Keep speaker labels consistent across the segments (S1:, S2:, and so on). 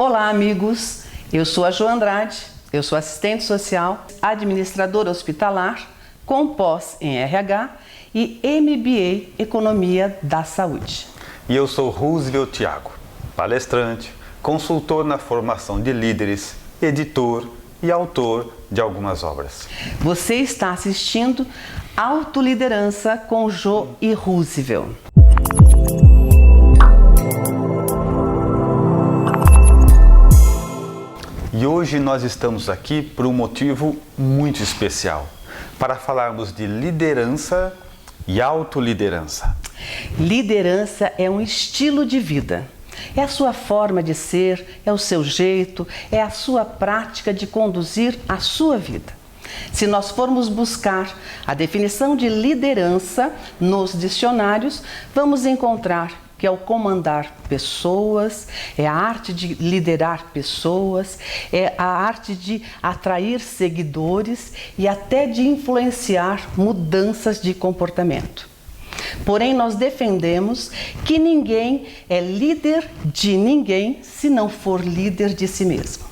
S1: Olá, amigos! Eu sou a Jo Andrade, eu sou assistente social, administradora hospitalar, com pós em RH e MBA Economia da Saúde.
S2: E eu sou Roosevelt Thiago, palestrante, consultor na formação de líderes, editor e autor de algumas obras.
S1: Você está assistindo Autoliderança com Jo e Roosevelt.
S2: E hoje nós estamos aqui por um motivo muito especial, para falarmos de liderança e autoliderança.
S1: Liderança é um estilo de vida. É a sua forma de ser, é o seu jeito, é a sua prática de conduzir a sua vida. Se nós formos buscar a definição de liderança nos dicionários, vamos encontrar que é o comandar pessoas, é a arte de liderar pessoas, é a arte de atrair seguidores e até de influenciar mudanças de comportamento. Porém, nós defendemos que ninguém é líder de ninguém se não for líder de si mesmo.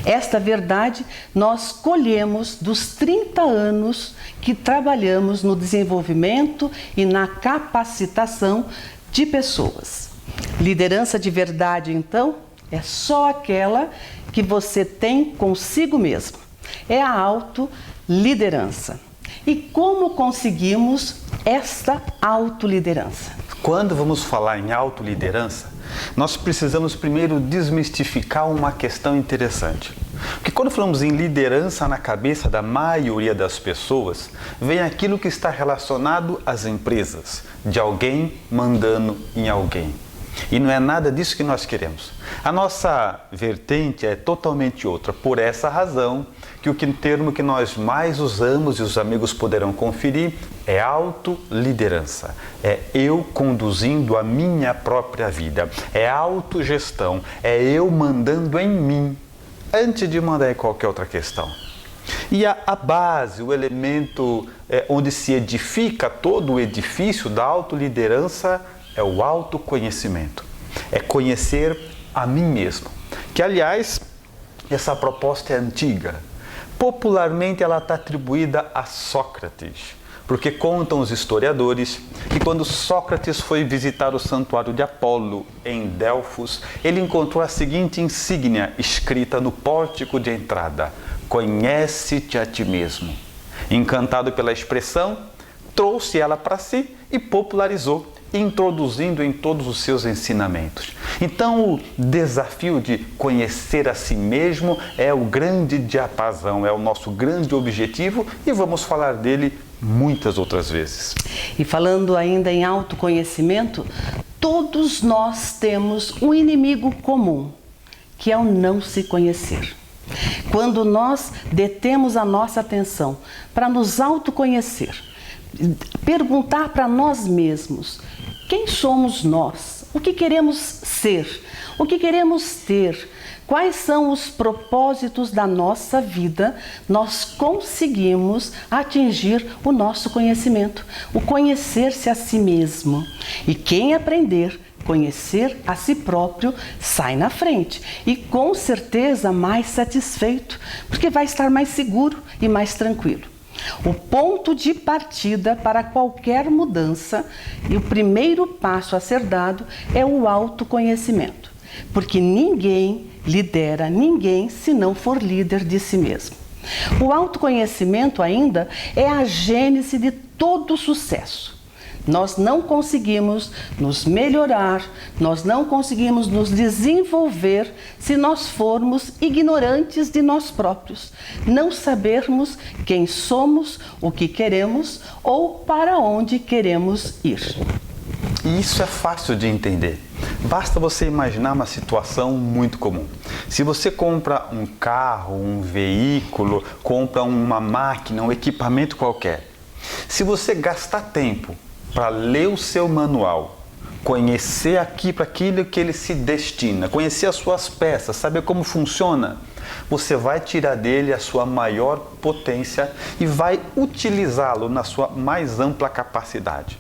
S1: Esta verdade nós colhemos dos 30 anos que trabalhamos no desenvolvimento e na capacitação de pessoas. Liderança de verdade, então, é só aquela que você tem consigo mesmo. É a autoliderança. E como conseguimos esta autoliderança?
S2: Quando vamos falar em autoliderança, nós precisamos primeiro desmistificar uma questão interessante. Porque quando falamos em liderança na cabeça da maioria das pessoas, vem aquilo que está relacionado às empresas, de alguém mandando em alguém. E não é nada disso que nós queremos. A nossa vertente é totalmente outra. Por essa razão, que o termo que nós mais usamos e os amigos poderão conferir é autoliderança. É eu conduzindo a minha própria vida. É autogestão. É eu mandando em mim, antes de mandar em qualquer outra questão. E a base, o elemento onde se edifica todo o edifício da autoliderança é o autoconhecimento. É conhecer a mim mesmo. Que, aliás, essa proposta é antiga. Popularmente ela está atribuída a Sócrates, porque contam os historiadores que quando Sócrates foi visitar o santuário de Apolo em Delfos, ele encontrou a seguinte insígnia escrita no pórtico de entrada: conhece-te a ti mesmo. Encantado pela expressão, trouxe ela para si e popularizou, introduzindo em todos os seus ensinamentos. Então, o desafio de conhecer a si mesmo é o grande diapasão, é o nosso grande objetivo e vamos falar dele muitas outras vezes.
S1: E falando ainda em autoconhecimento, todos nós temos um inimigo comum, que é o não se conhecer. Quando nós detemos a nossa atenção para nos autoconhecer, perguntar para nós mesmos quem somos nós, o que queremos ser, o que queremos ter, quais são os propósitos da nossa vida, nós conseguimos atingir o nosso conhecimento, o conhecer-se a si mesmo. E quem aprender a conhecer a si próprio sai na frente e com certeza mais satisfeito, porque vai estar mais seguro e mais tranquilo. O ponto de partida para qualquer mudança e o primeiro passo a ser dado é o autoconhecimento, porque ninguém lidera ninguém se não for líder de si mesmo. O autoconhecimento ainda é a gênese de todo sucesso. Nós não conseguimos nos melhorar, nós não conseguimos nos desenvolver se nós formos ignorantes de nós próprios, não sabermos quem somos, o que queremos ou para onde queremos ir.
S2: E isso é fácil de entender. Basta você imaginar uma situação muito comum. Se você compra um carro, um veículo, compra uma máquina, um equipamento qualquer, se você gastar tempo para ler o seu manual, conhecer aqui para aquilo que ele se destina, conhecer as suas peças, saber como funciona, você vai tirar dele a sua maior potência e vai utilizá-lo na sua mais ampla capacidade.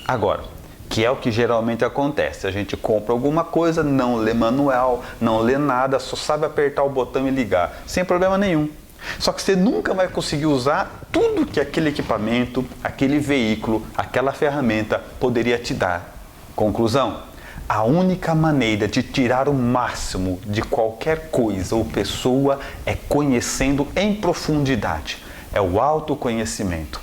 S2: Agora, que é o que geralmente acontece. A gente compra alguma coisa, não lê manual, não lê nada, só sabe apertar o botão e ligar, sem problema nenhum. Só que você nunca vai conseguir usar tudo que aquele equipamento, aquele veículo, aquela ferramenta poderia te dar. Conclusão: a única maneira de tirar o máximo de qualquer coisa ou pessoa é conhecendo em profundidade. É o autoconhecimento.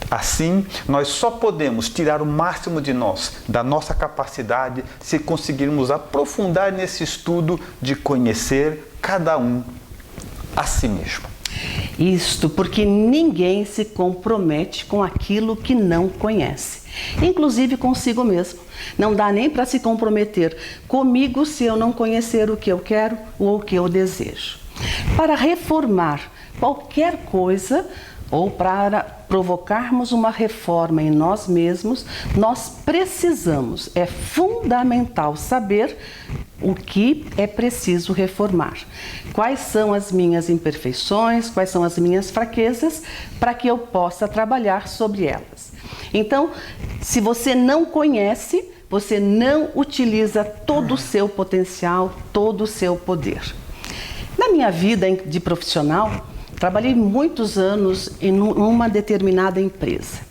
S2: Assim, nós só podemos tirar o máximo de nós, da nossa capacidade, se conseguirmos aprofundar nesse estudo de conhecer cada um a si mesmo.
S1: Isto porque ninguém se compromete com aquilo que não conhece, inclusive consigo mesmo. Não dá nem para se comprometer comigo se eu não conhecer o que eu quero ou o que eu desejo. Para reformar qualquer coisa ou para provocarmos uma reforma em nós mesmos, nós precisamos, é fundamental saber o que é preciso reformar. Quais são as minhas imperfeições, quais são as minhas fraquezas, para que eu possa trabalhar sobre elas. Então, se você não conhece, você não utiliza todo o seu potencial, todo o seu poder. Na minha vida de profissional, trabalhei muitos anos em uma determinada empresa.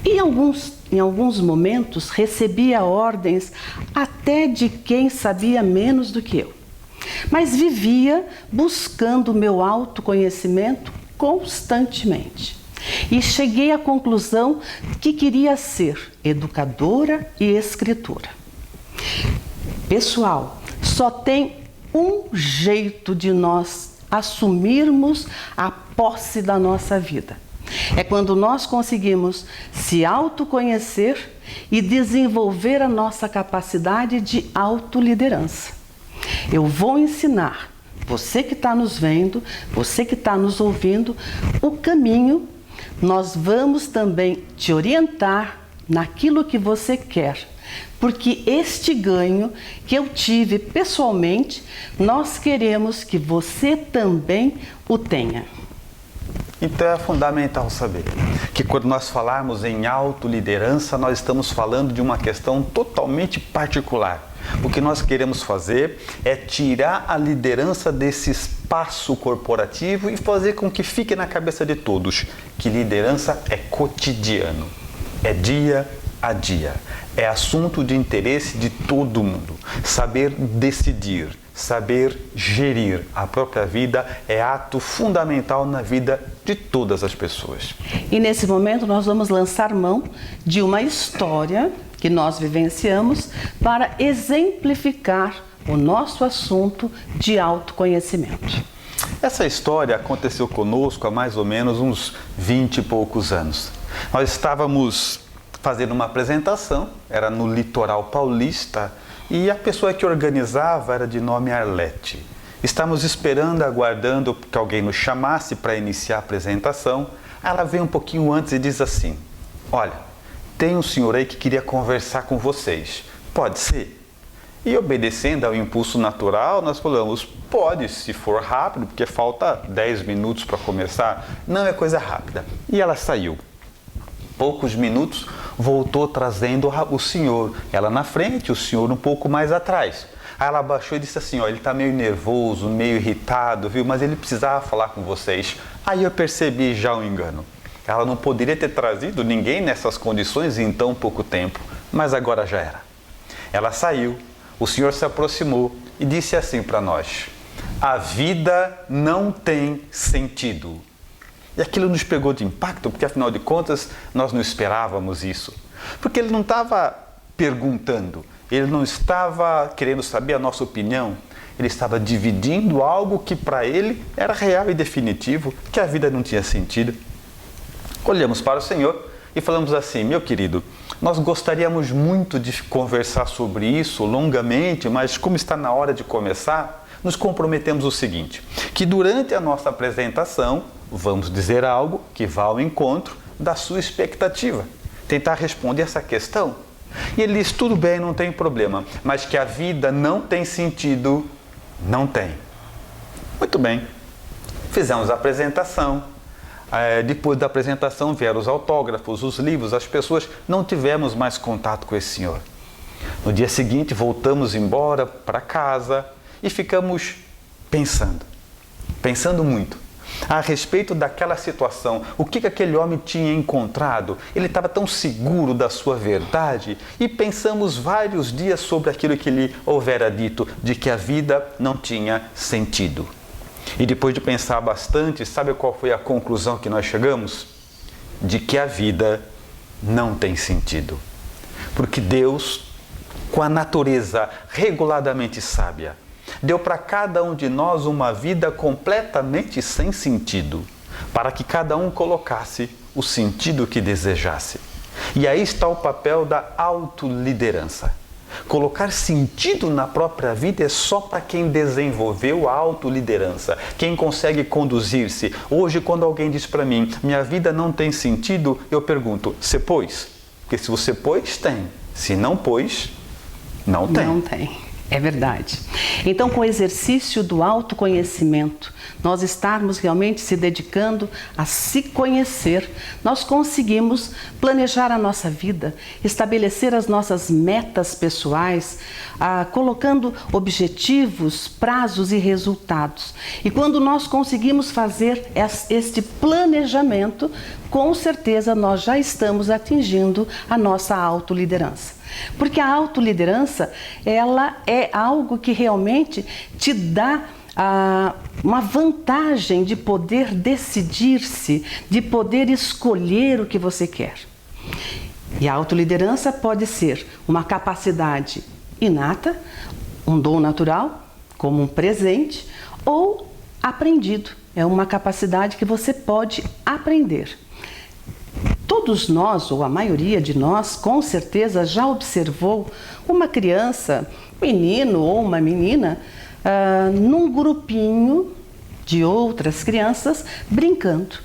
S1: E em alguns momentos recebia ordens até de quem sabia menos do que eu. Mas vivia buscando o meu autoconhecimento constantemente. E cheguei à conclusão que queria ser educadora e escritora. Pessoal, só tem um jeito de nós assumirmos a posse da nossa vida. É quando nós conseguimos se autoconhecer e desenvolver a nossa capacidade de autoliderança. Eu vou ensinar você que está nos vendo, você que está nos ouvindo, o caminho. Nós vamos também te orientar naquilo que você quer, porque este ganho que eu tive pessoalmente, nós queremos que você também o tenha.
S2: Então é fundamental saber que quando nós falarmos em autoliderança, nós estamos falando de uma questão totalmente particular. O que nós queremos fazer é tirar a liderança desse espaço corporativo e fazer com que fique na cabeça de todos que liderança é cotidiano, é dia a dia, é assunto de interesse de todo mundo. Saber decidir, saber gerir a própria vida é ato fundamental na vida de todas as pessoas.
S1: E nesse momento nós vamos lançar mão de uma história que nós vivenciamos para exemplificar o nosso assunto de autoconhecimento.
S2: Essa história aconteceu conosco há mais ou menos uns 20 e poucos anos. Nós estávamos fazendo uma apresentação, era no litoral paulista, e a pessoa que organizava era de nome Arlete. Estávamos esperando, aguardando que alguém nos chamasse para iniciar a apresentação. Ela veio um pouquinho antes e diz assim: olha, tem um senhor aí que queria conversar com vocês, pode ser? E obedecendo ao impulso natural, nós falamos, pode, se for rápido, porque falta 10 minutos para começar. Não, é coisa rápida. E ela saiu. Poucos minutos, voltou trazendo o senhor. Ela na frente, o senhor um pouco mais atrás. Aí ela abaixou e disse assim, ó, ele está meio nervoso, meio irritado, viu? Mas ele precisava falar com vocês. Aí eu percebi já o engano. Ela não poderia ter trazido ninguém nessas condições em tão pouco tempo, mas agora já era. Ela saiu, o senhor se aproximou e disse assim para nós: a vida não tem sentido. E aquilo nos pegou de impacto, porque afinal de contas nós não esperávamos isso. Porque ele não estava perguntando, ele não estava querendo saber a nossa opinião, ele estava dividindo algo que para ele era real e definitivo, que a vida não tinha sentido. Olhamos para o Senhor e falamos assim: meu querido, nós gostaríamos muito de conversar sobre isso longamente, mas como está na hora de começar, nos comprometemos o seguinte, que durante a nossa apresentação vamos dizer algo que vá ao encontro da sua expectativa, tentar responder essa questão. E ele diz, tudo bem, não tem problema, mas que a vida não tem sentido, não tem. Muito bem, fizemos a apresentação, Depois da apresentação vieram os autógrafos, os livros, as pessoas, não tivemos mais contato com esse senhor. No dia seguinte voltamos embora para casa e ficamos pensando muito a respeito daquela situação, o que aquele homem tinha encontrado. Ele estava tão seguro da sua verdade, e pensamos vários dias sobre aquilo que lhe houvera dito, de que a vida não tinha sentido. E depois de pensar bastante, sabe qual foi a conclusão que nós chegamos? De que a vida não tem sentido. Porque Deus, com a natureza reguladamente sábia, deu para cada um de nós uma vida completamente sem sentido, para que cada um colocasse o sentido que desejasse. E aí está o papel da autoliderança. Colocar sentido na própria vida é só para quem desenvolveu a autoliderança, quem consegue conduzir-se. Hoje, quando alguém diz para mim, minha vida não tem sentido, eu pergunto, você pôs? Porque se você pôs, tem. Se não pôs, não tem.
S1: Não tem. É verdade. Então, com o exercício do autoconhecimento, nós estarmos realmente se dedicando a se conhecer, nós conseguimos planejar a nossa vida, estabelecer as nossas metas pessoais, colocando objetivos, prazos e resultados. E quando nós conseguimos fazer este planejamento, com certeza nós já estamos atingindo a nossa autoliderança. Porque a autoliderança, ela é algo que realmente te dá uma vantagem de poder decidir-se, de poder escolher o que você quer. E a autoliderança pode ser uma capacidade inata, um dom natural, como um presente, ou aprendido. É uma capacidade que você pode aprender. Todos nós, ou a maioria de nós, com certeza já observou uma criança, menino ou uma menina, num grupinho de outras crianças brincando.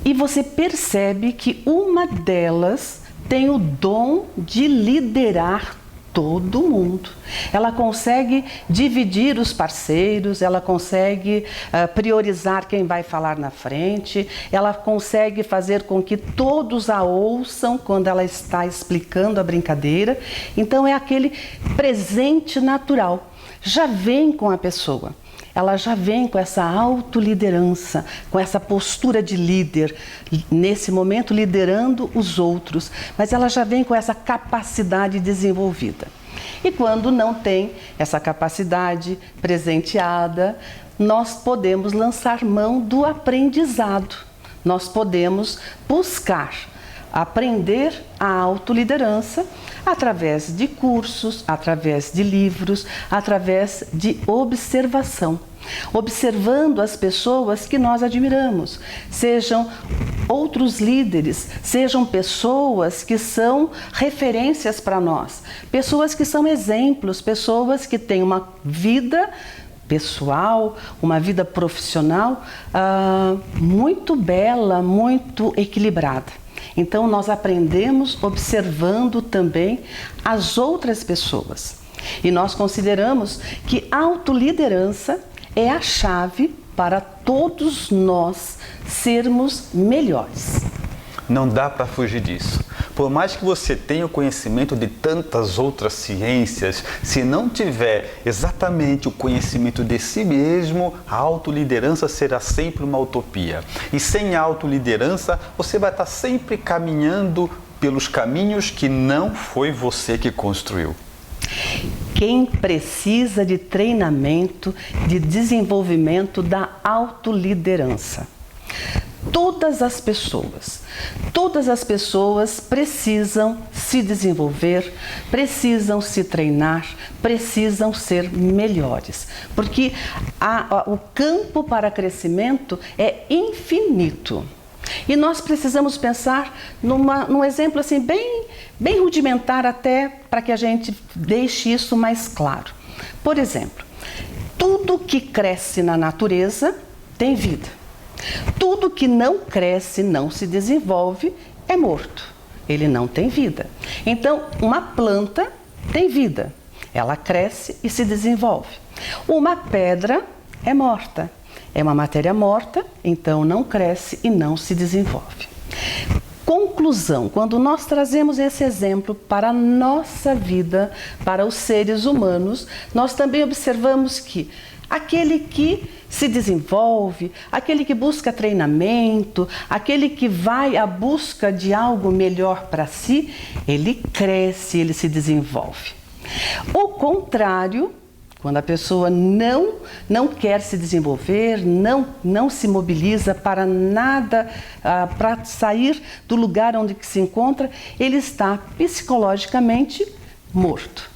S1: E você percebe que uma delas tem o dom de liderar todo mundo. Ela consegue dividir os parceiros, ela consegue priorizar quem vai falar na frente, ela consegue fazer com que todos a ouçam quando ela está explicando a brincadeira. Então é aquele presente natural, já vem com a pessoa. Ela já vem com essa autoliderança, com essa postura de líder, nesse momento liderando os outros, mas ela já vem com essa capacidade desenvolvida. E quando não tem essa capacidade presenteada, nós podemos lançar mão do aprendizado, nós podemos buscar aprender a autoliderança através de cursos, através de livros, através de observação. Observando as pessoas que nós admiramos, sejam outros líderes, sejam pessoas que são referências para nós, pessoas que são exemplos, pessoas que têm uma vida pessoal, uma vida profissional muito bela, muito equilibrada. Então, nós aprendemos observando também as outras pessoas. E nós consideramos que a autoliderança é a chave para todos nós sermos melhores.
S2: Não dá para fugir disso. Por mais que você tenha o conhecimento de tantas outras ciências, se não tiver exatamente o conhecimento de si mesmo, a autoliderança será sempre uma utopia. E sem a autoliderança, você vai estar sempre caminhando pelos caminhos que não foi você que construiu.
S1: Quem precisa de treinamento, de desenvolvimento da autoliderança? Todas as pessoas precisam se desenvolver, precisam se treinar, precisam ser melhores, porque o campo para crescimento é infinito. E nós precisamos pensar num exemplo assim bem rudimentar, até para que a gente deixe isso mais claro. Por exemplo, tudo que cresce na natureza tem vida. Tudo que não cresce, não se desenvolve, é morto. Ele não tem vida. Então, uma planta tem vida. Ela cresce e se desenvolve. Uma pedra é morta. É uma matéria morta, então não cresce e não se desenvolve. Conclusão, quando nós trazemos esse exemplo para a nossa vida, para os seres humanos, nós também observamos que aquele que se desenvolve, aquele que busca treinamento, aquele que vai à busca de algo melhor para si, ele cresce, ele se desenvolve. O contrário, quando a pessoa não quer se desenvolver, não se mobiliza para nada, para sair do lugar onde se encontra, ele está psicologicamente morto.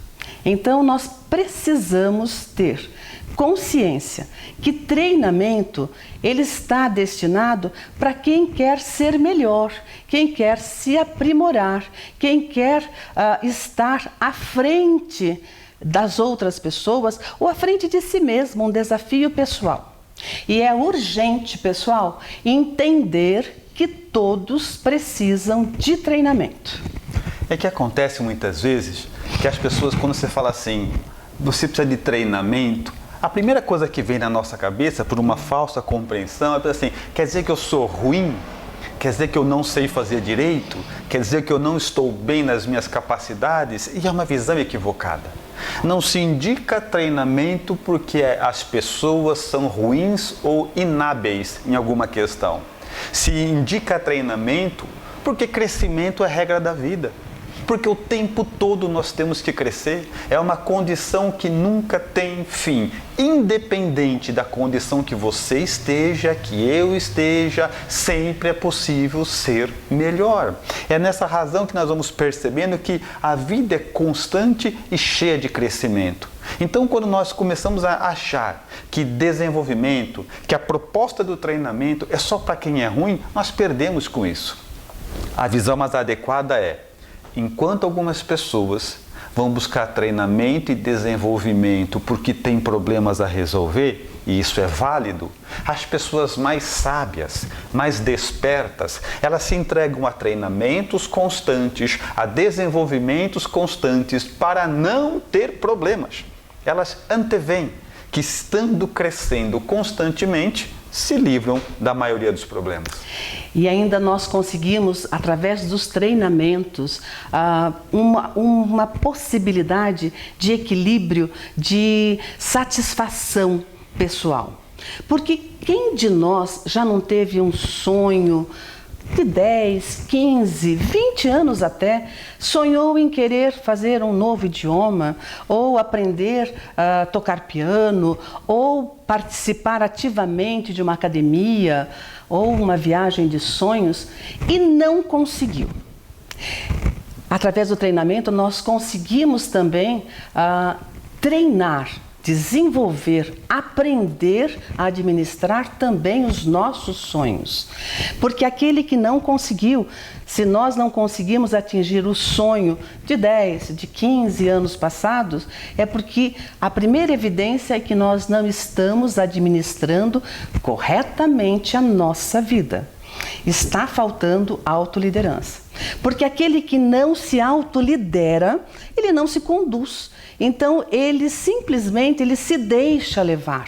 S1: Então, nós precisamos ter consciência que treinamento ele está destinado para quem quer ser melhor, quem quer se aprimorar, quem quer estar à frente das outras pessoas ou à frente de si mesmo, um desafio pessoal. E é urgente, pessoal, entender que todos precisam de treinamento.
S2: É que acontece muitas vezes que as pessoas, quando você fala assim, você precisa de treinamento, a primeira coisa que vem na nossa cabeça, por uma falsa compreensão, é assim, quer dizer que eu sou ruim? Quer dizer que eu não sei fazer direito? Quer dizer que eu não estou bem nas minhas capacidades? E é uma visão equivocada. Não se indica treinamento porque as pessoas são ruins ou inábeis em alguma questão. Se indica treinamento porque crescimento é regra da vida. Porque o tempo todo nós temos que crescer, é uma condição que nunca tem fim. Independente da condição que você esteja, que eu esteja, sempre é possível ser melhor. É nessa razão que nós vamos percebendo que a vida é constante e cheia de crescimento. Então, quando nós começamos a achar que desenvolvimento, que a proposta do treinamento é só para quem é ruim, nós perdemos com isso. A visão mais adequada é: enquanto algumas pessoas vão buscar treinamento e desenvolvimento porque têm problemas a resolver, e isso é válido, as pessoas mais sábias, mais despertas, elas se entregam a treinamentos constantes, a desenvolvimentos constantes para não ter problemas. Elas antevêm que, estando crescendo constantemente, se livram da maioria dos problemas.
S1: E ainda nós conseguimos, através dos treinamentos, uma possibilidade de equilíbrio, de satisfação pessoal. Porque quem de nós já não teve um sonho de 10, 15, 20 anos até, sonhou em querer fazer um novo idioma, ou aprender a tocar piano, ou participar ativamente de uma academia, ou uma viagem de sonhos, e não conseguiu. Através do treinamento, nós conseguimos também treinar, desenvolver, aprender a administrar também os nossos sonhos. Porque aquele que não conseguiu, se nós não conseguimos atingir o sonho de 10, de 15 anos passados, é porque a primeira evidência é que nós não estamos administrando corretamente a nossa vida. Está faltando autoliderança. Porque aquele que não se autolidera, ele não se conduz. Então, ele simplesmente se deixa levar.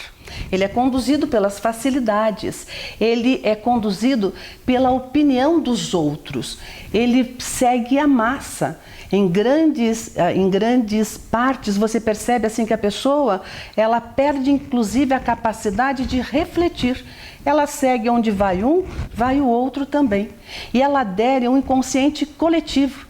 S1: Ele é conduzido pelas facilidades, ele é conduzido pela opinião dos outros, ele segue a massa. Em grandes partes, você percebe assim que a pessoa, ela perde inclusive a capacidade de refletir. Ela segue onde vai um, vai o outro também. E ela adere a um inconsciente coletivo.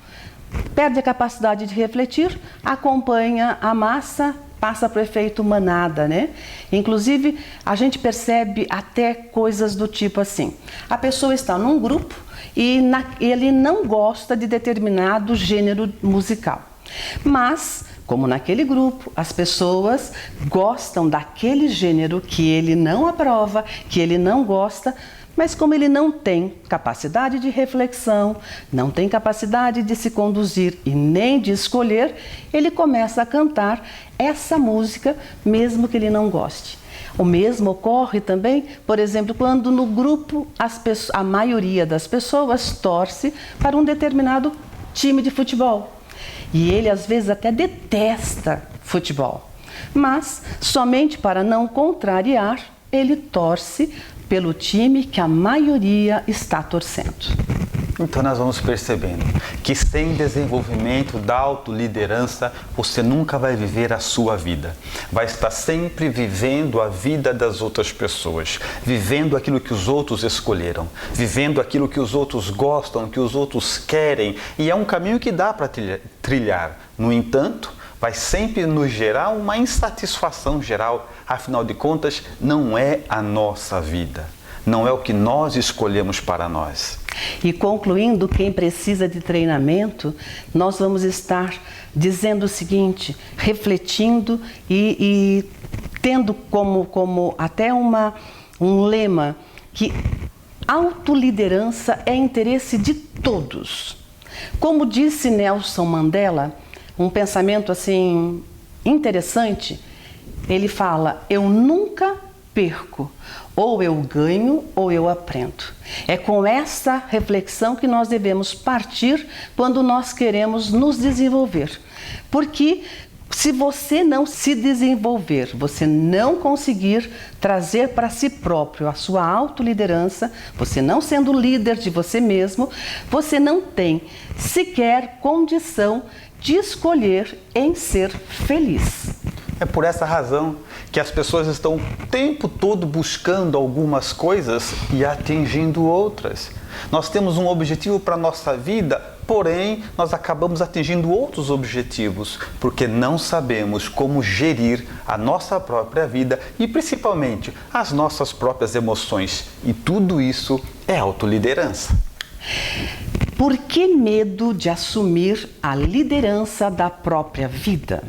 S1: Perde a capacidade de refletir, acompanha a massa, passa para o efeito manada, né? Inclusive, a gente percebe até coisas do tipo assim: a pessoa está num grupo e ele não gosta de determinado gênero musical. Mas, como naquele grupo, as pessoas gostam daquele gênero que ele não aprova, que ele não gosta, mas como ele não tem capacidade de reflexão, não tem capacidade de se conduzir e nem de escolher, ele começa a cantar essa música mesmo que ele não goste. O mesmo ocorre também, por exemplo, quando no grupo a maioria das pessoas torce para um determinado time de futebol. E ele às vezes até detesta futebol, mas somente para não contrariar, ele torce pelo time que a maioria está torcendo.
S2: Então nós vamos percebendo que sem desenvolvimento da autoliderança, você nunca vai viver a sua vida. Vai estar sempre vivendo a vida das outras pessoas, vivendo aquilo que os outros escolheram, vivendo aquilo que os outros gostam, que os outros querem. E é um caminho que dá para trilhar. No entanto, vai sempre nos gerar uma insatisfação geral. Afinal de contas, não é a nossa vida. Não é o que nós escolhemos para nós.
S1: E concluindo, quem precisa de treinamento, nós vamos estar dizendo o seguinte, refletindo e tendo como até um lema que autoliderança é interesse de todos. Como disse Nelson Mandela, um pensamento assim interessante, ele fala, eu nunca perco, ou eu ganho ou eu aprendo. É com essa reflexão que nós devemos partir quando nós queremos nos desenvolver. Porque se você não se desenvolver, você não conseguir trazer para si próprio a sua autoliderança, você não sendo líder de você mesmo, você não tem sequer condição de escolher em ser feliz.
S2: É por essa razão que as pessoas estão o tempo todo buscando algumas coisas e atingindo outras. Nós temos um objetivo para a nossa vida, porém nós acabamos atingindo outros objetivos, porque não sabemos como gerir a nossa própria vida e principalmente as nossas próprias emoções. E tudo isso é autoliderança.
S1: Por que medo de assumir a liderança da própria vida?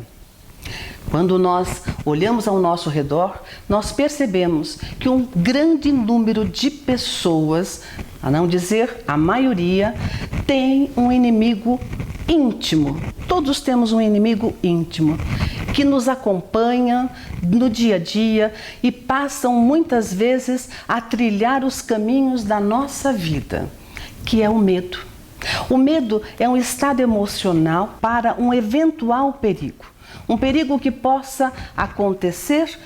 S1: Quando nós olhamos ao nosso redor, nós percebemos que um grande número de pessoas, a não dizer a maioria, tem um inimigo íntimo. Todos temos um inimigo íntimo que nos acompanha no dia a dia e passam muitas vezes a trilhar os caminhos da nossa vida, que é o medo. O medo é um estado emocional para um eventual perigo. Um perigo que possa acontecer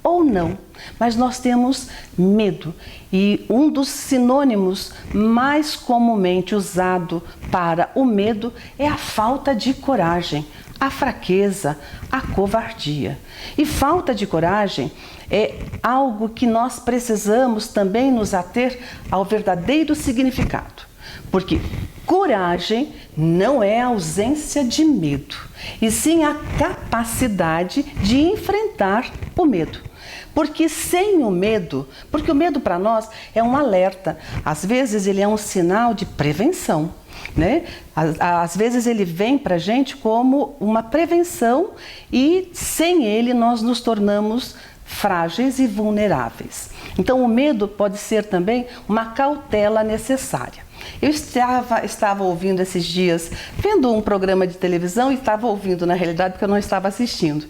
S1: ou não, mas nós temos medo. E um dos sinônimos mais comumente usado para o medo é a falta de coragem, a fraqueza, a covardia. E falta de coragem é algo que nós precisamos também nos ater ao verdadeiro significado. Porque coragem não é a ausência de medo, e sim a capacidade de enfrentar o medo. Porque sem o medo, porque o medo para nós é um alerta, às vezes ele é um sinal de prevenção, né? Às vezes ele vem para a gente como uma prevenção e sem ele nós nos tornamos frágeis e vulneráveis. Então o medo pode ser também uma cautela necessária. Eu estava ouvindo esses dias, vendo um programa de televisão e estava ouvindo na realidade porque eu não estava assistindo.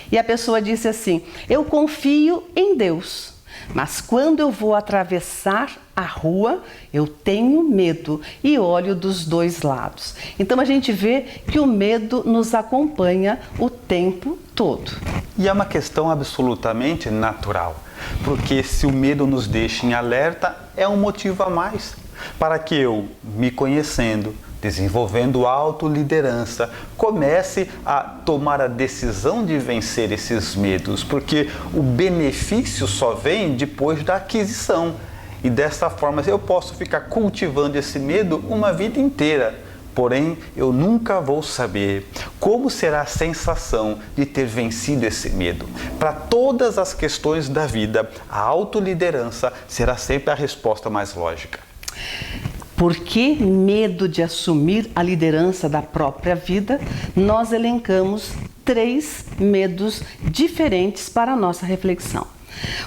S1: E a pessoa disse assim, eu confio em Deus, mas quando eu vou atravessar a rua, eu tenho medo e olho dos dois lados. Então a gente vê que o medo nos acompanha o tempo todo.
S2: E é uma questão absolutamente natural, porque se o medo nos deixa em alerta, é um motivo a mais para que eu, me conhecendo, desenvolvendo autoliderança, comece a tomar a decisão de vencer esses medos, porque o benefício só vem depois da aquisição. E dessa forma eu posso ficar cultivando esse medo uma vida inteira. Porém, eu nunca vou saber como será a sensação de ter vencido esse medo. Para todas as questões da vida, a autoliderança será sempre a resposta mais lógica.
S1: Por que medo de assumir a liderança da própria vida? Nós elencamos 3 medos diferentes para a nossa reflexão.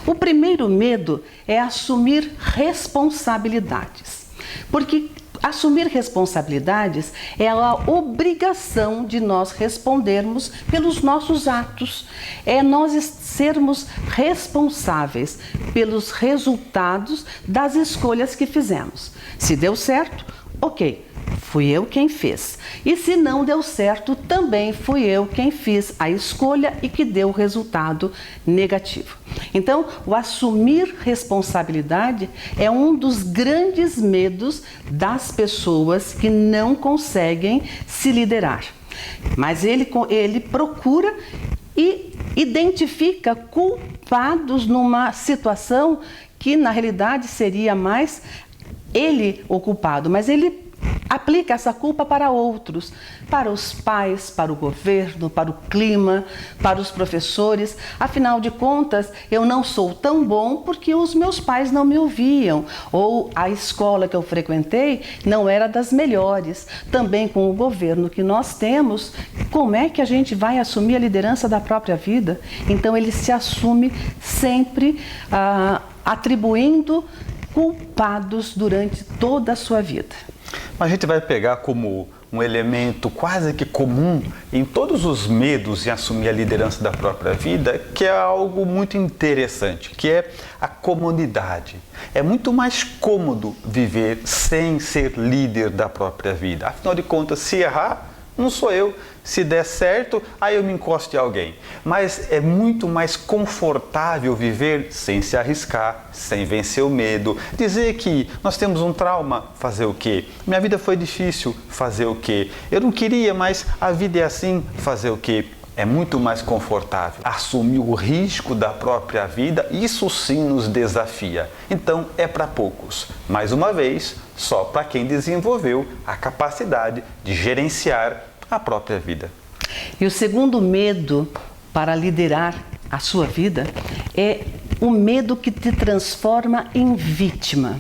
S1: O primeiro medo é assumir responsabilidades, porque assumir responsabilidades é a obrigação de nós respondermos pelos nossos atos, é nós sermos responsáveis pelos resultados das escolhas que fizemos. Se deu certo, ok, fui eu quem fiz. E se não deu certo, também fui eu quem fiz a escolha e que deu o resultado negativo. Então, o assumir responsabilidade é um dos grandes medos das pessoas que não conseguem se liderar. Mas ele procura e identifica culpados numa situação que na realidade seria mais ele o culpado, mas ele aplica essa culpa para outros, para os pais, para o governo, para o clima, para os professores. Afinal de contas, eu não sou tão bom porque os meus pais não me ouviam, ou a escola que eu frequentei não era das melhores. Também com o governo que nós temos, como é que a gente vai assumir a liderança da própria vida? Então ele se assume sempre atribuindo culpados durante toda a sua vida.
S2: A gente vai pegar como um elemento quase que comum em todos os medos em assumir a liderança da própria vida, que é algo muito interessante, que é a comodidade. É muito mais cômodo viver sem ser líder da própria vida. Afinal de contas, se errar, não sou eu. Se der certo, aí eu me encosto de alguém. Mas é muito mais confortável viver sem se arriscar, sem vencer o medo. Dizer que nós temos um trauma, fazer o quê? Minha vida foi difícil, fazer o quê? Eu não queria, mas a vida é assim, fazer o quê? É muito mais confortável. Assumir o risco da própria vida, isso sim nos desafia. Então é para poucos. Mais uma vez, só para quem desenvolveu a capacidade de gerenciar a própria vida.
S1: E o segundo medo para liderar a sua vida é o medo que te transforma em vítima.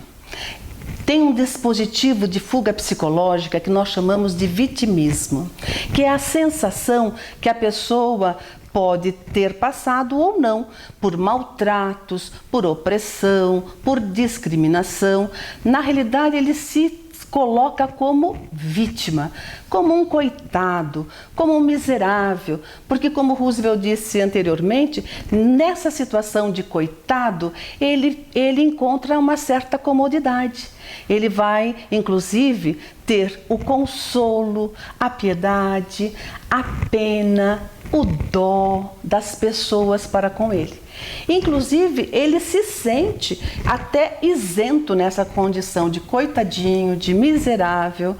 S1: Tem um dispositivo de fuga psicológica que nós chamamos de vitimismo, que é a sensação que a pessoa pode ter passado ou não por maltratos, por opressão, por discriminação. Na realidade, ele se coloca como vítima, como um coitado, como um miserável, porque como Roosevelt disse anteriormente, nessa situação de coitado, ele encontra uma certa comodidade. Ele vai, inclusive, ter o consolo, a piedade, a pena, o dó das pessoas para com ele. Inclusive, ele se sente até isento nessa condição de coitadinho, de miserável,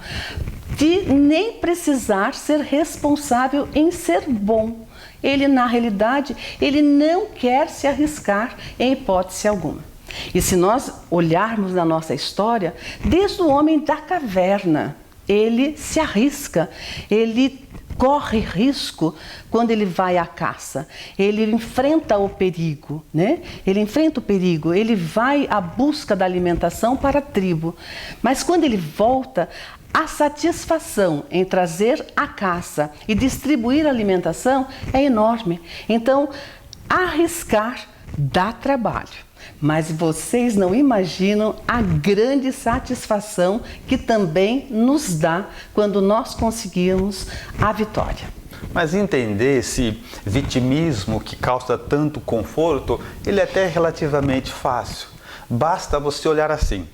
S1: de nem precisar ser responsável em ser bom. Ele, na realidade, ele não quer se arriscar em hipótese alguma. E se nós olharmos na nossa história, desde o homem da caverna, ele se arrisca, ele corre risco quando ele vai à caça, ele enfrenta o perigo, né? Ele enfrenta o perigo, ele vai à busca da alimentação para a tribo. Mas quando ele volta, a satisfação em trazer a caça e distribuir a alimentação é enorme. Então, arriscar dá trabalho. Mas vocês não imaginam a grande satisfação que também nos dá quando nós conseguimos a vitória.
S2: Mas entender esse vitimismo que causa tanto conforto, ele é até relativamente fácil. Basta você olhar assim.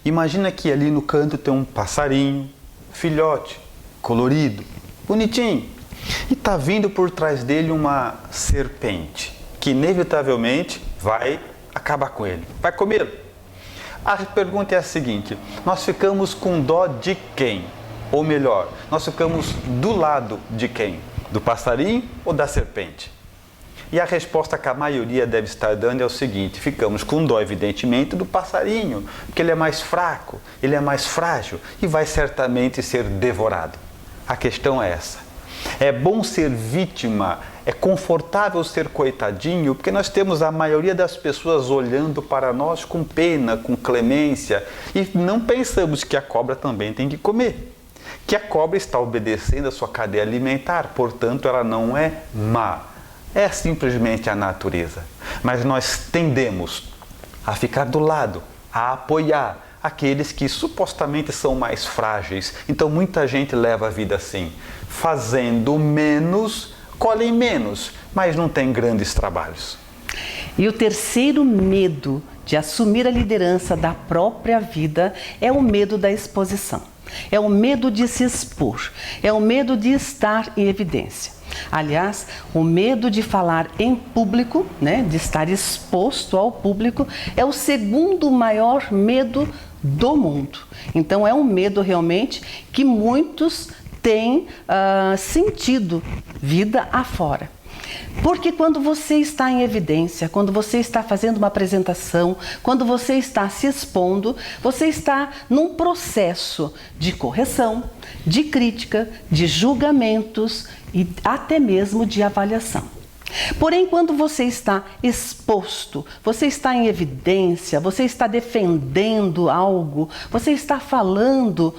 S2: Imagina que ali no canto tem um passarinho, filhote, colorido, bonitinho. E está vindo por trás dele uma serpente, que inevitavelmente vai acabar com ele, vai comê-lo. A pergunta é a seguinte: nós ficamos com dó de quem? Ou melhor, nós ficamos do lado de quem? Do passarinho ou da serpente? E a resposta que a maioria deve estar dando é o seguinte: ficamos com dó, evidentemente, do passarinho, porque ele é mais fraco, ele é mais frágil e vai certamente ser devorado. A questão é essa. É bom ser vítima, é confortável ser coitadinho, porque nós temos a maioria das pessoas olhando para nós com pena, com clemência, e não pensamos que a cobra também tem que comer, que a cobra está obedecendo a sua cadeia alimentar, portanto ela não é má, é simplesmente a natureza. Mas nós tendemos a ficar do lado, a apoiar aqueles que supostamente são mais frágeis. Então muita gente leva a vida assim, fazendo menos, colhem menos, mas não tem grandes trabalhos.
S1: E o terceiro medo de assumir a liderança da própria vida é o medo da exposição. É o medo de se expor, é o medo de estar em evidência. Aliás, o medo de falar em público, né, de estar exposto ao público, é o segundo maior medo do mundo. Então é um medo realmente que muitos têm sentido vida afora. Porque quando você está em evidência, quando você está fazendo uma apresentação, quando você está se expondo, você está num processo de correção, de crítica, de julgamentos e até mesmo de avaliação. Porém, quando você está exposto, você está em evidência, você está defendendo algo, você está falando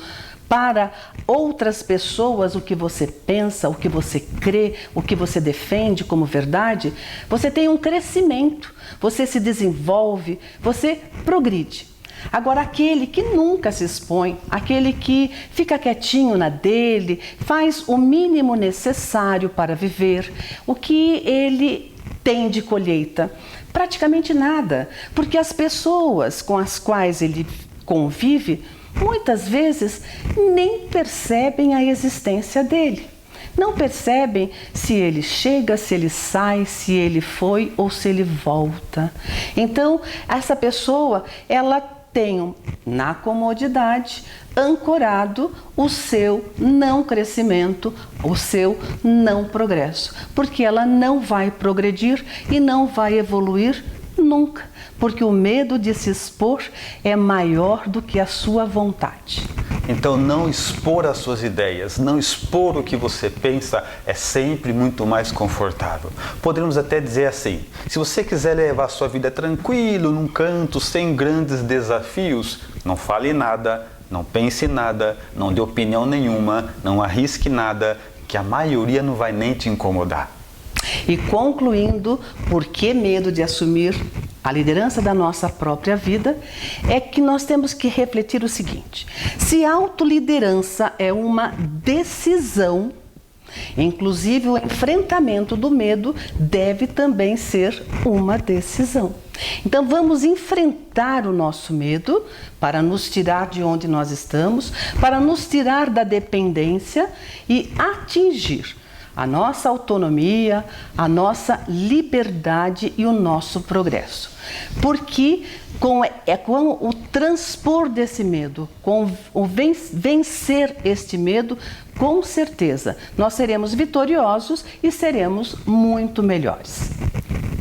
S1: para outras pessoas o que você pensa, o que você crê, o que você defende como verdade, você tem um crescimento, você se desenvolve, você progride. Agora, aquele que nunca se expõe, aquele que fica quietinho na dele, faz o mínimo necessário para viver, o que ele tem de colheita? Praticamente nada, porque as pessoas com as quais ele convive, muitas vezes nem percebem a existência dele. Não percebem se ele chega, se ele sai, se ele foi ou se ele volta. Então, essa pessoa, ela tem na comodidade ancorado o seu não crescimento, o seu não progresso, porque ela não vai progredir e não vai evoluir nunca, porque o medo de se expor é maior do que a sua vontade.
S2: Então, não expor as suas ideias, não expor o que você pensa é sempre muito mais confortável. Poderíamos até dizer assim, se você quiser levar a sua vida tranquilo, num canto, sem grandes desafios, não fale nada, não pense nada, não dê opinião nenhuma, não arrisque nada, que a maioria não vai nem te incomodar.
S1: E concluindo, por que medo de assumir a liderança da nossa própria vida, é que nós temos que refletir o seguinte: se autoliderança é uma decisão, inclusive o enfrentamento do medo deve também ser uma decisão. Então vamos enfrentar o nosso medo para nos tirar de onde nós estamos, para nos tirar da dependência e atingir a nossa autonomia, a nossa liberdade e o nosso progresso. Porque com o transpor desse medo, com o vencer este medo, com certeza nós seremos vitoriosos e seremos muito melhores.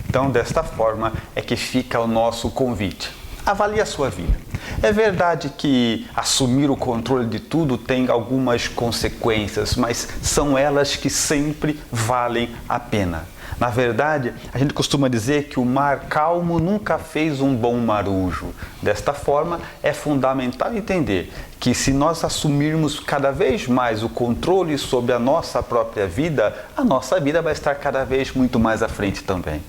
S2: Então, desta forma é que fica o nosso convite. Avalie a sua vida. É verdade que assumir o controle de tudo tem algumas consequências, mas são elas que sempre valem a pena. Na verdade, a gente costuma dizer que o mar calmo nunca fez um bom marujo. Desta forma, é fundamental entender que se nós assumirmos cada vez mais o controle sobre a nossa própria vida, a nossa vida vai estar cada vez muito mais à frente também.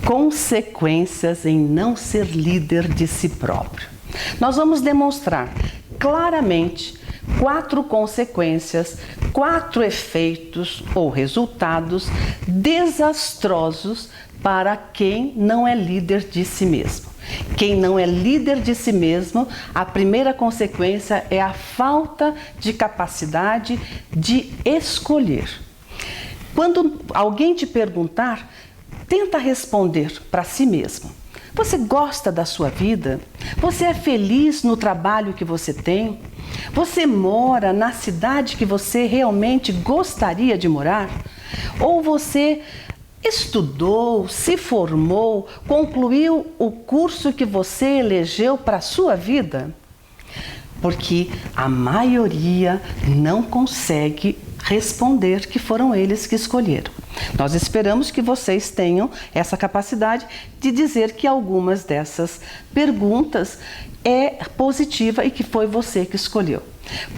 S1: Consequências em não ser líder de si próprio. Nós vamos demonstrar claramente 4 consequências, 4 efeitos ou resultados desastrosos para quem não é líder de si mesmo. Quem não é líder de si mesmo, a primeira consequência é a falta de capacidade de escolher. Quando alguém te perguntar, tenta responder para si mesmo. Você gosta da sua vida? Você é feliz no trabalho que você tem? Você mora na cidade que você realmente gostaria de morar? Ou você estudou, se formou, concluiu o curso que você elegeu para a sua vida? Porque a maioria não consegue responder que foram eles que escolheram. Nós esperamos que vocês tenham essa capacidade de dizer que algumas dessas perguntas é positiva e que foi você que escolheu.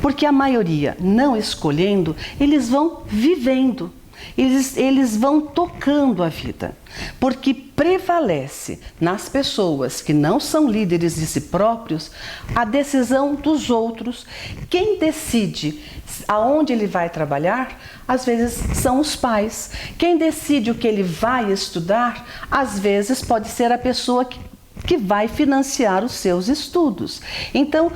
S1: Porque a maioria não escolhendo, eles vão vivendo, eles vão tocando a vida. Porque prevalece nas pessoas que não são líderes de si próprios a decisão dos outros. Quem decide aonde ele vai trabalhar, às vezes são os pais. Quem decide o que ele vai estudar, às vezes pode ser a pessoa que vai financiar os seus estudos. Então,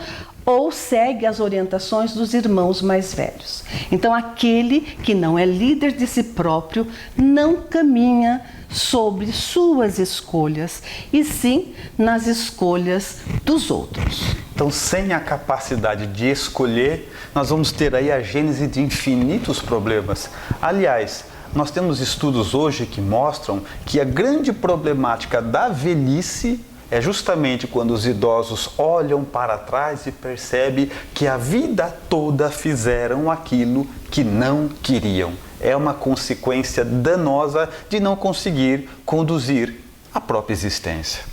S1: ou segue as orientações dos irmãos mais velhos. Então, aquele que não é líder de si próprio não caminha sobre suas escolhas, e sim nas escolhas dos outros.
S2: Então, sem a capacidade de escolher, nós vamos ter aí a gênese de infinitos problemas. Aliás, nós temos estudos hoje que mostram que a grande problemática da velhice é justamente quando os idosos olham para trás e percebem que a vida toda fizeram aquilo que não queriam. É uma consequência danosa de não conseguir conduzir a própria existência.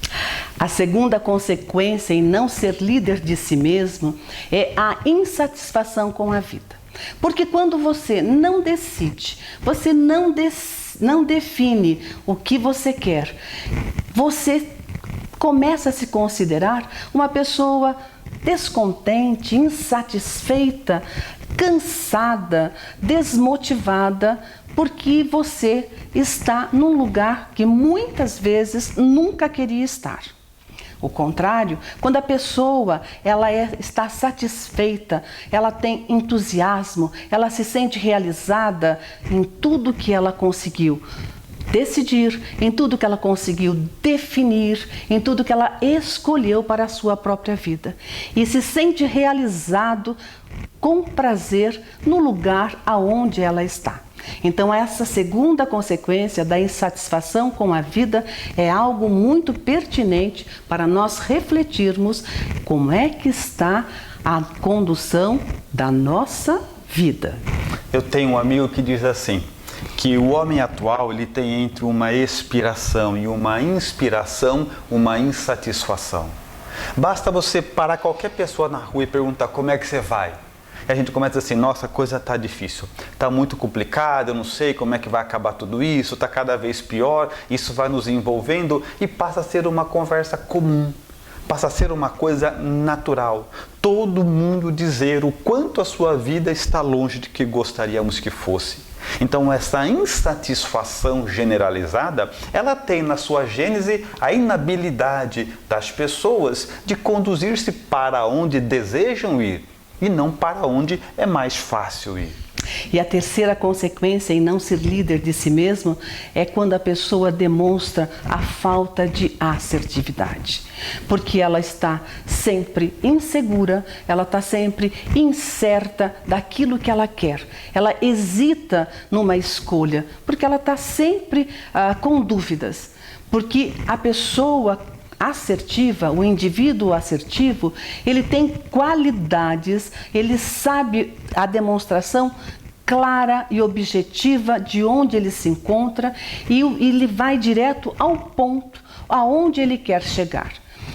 S1: A segunda consequência em não ser líder de si mesmo é a insatisfação com a vida. Porque quando você não decide, você não define o que você quer, você começa a se considerar uma pessoa descontente, insatisfeita, cansada, desmotivada, porque você está num lugar que muitas vezes nunca queria estar. O contrário, quando a pessoa está satisfeita, ela tem entusiasmo, ela se sente realizada em tudo que ela conseguiu decidir, em tudo que ela conseguiu definir, em tudo que ela escolheu para a sua própria vida. E se sente realizado com prazer no lugar aonde ela está. Então, essa segunda consequência da insatisfação com a vida é algo muito pertinente para nós refletirmos como é que está a condução da nossa vida.
S2: Eu tenho um amigo que diz assim, que o homem atual ele tem entre uma expiração e uma inspiração uma insatisfação. Basta você parar qualquer pessoa na rua e perguntar como é que você vai. E a gente começa assim, nossa, a coisa está difícil, está muito complicada, eu não sei como é que vai acabar tudo isso, está cada vez pior, isso vai nos envolvendo e passa a ser uma conversa comum, passa a ser uma coisa natural. Todo mundo dizer o quanto a sua vida está longe de que gostaríamos que fosse. Então, essa insatisfação generalizada, ela tem na sua gênese a inabilidade das pessoas de conduzir-se para onde desejam ir e não para onde é mais fácil ir.
S1: E a terceira consequência em não ser líder de si mesmo é quando a pessoa demonstra a falta de assertividade. Porque ela está sempre insegura, ela está sempre incerta daquilo que ela quer. Ela hesita numa escolha, porque ela está sempre com dúvidas. Porque a pessoa assertiva, o indivíduo assertivo, ele tem qualidades, ele sabe a demonstração clara e objetiva de onde ele se encontra e ele vai direto ao ponto aonde ele quer chegar.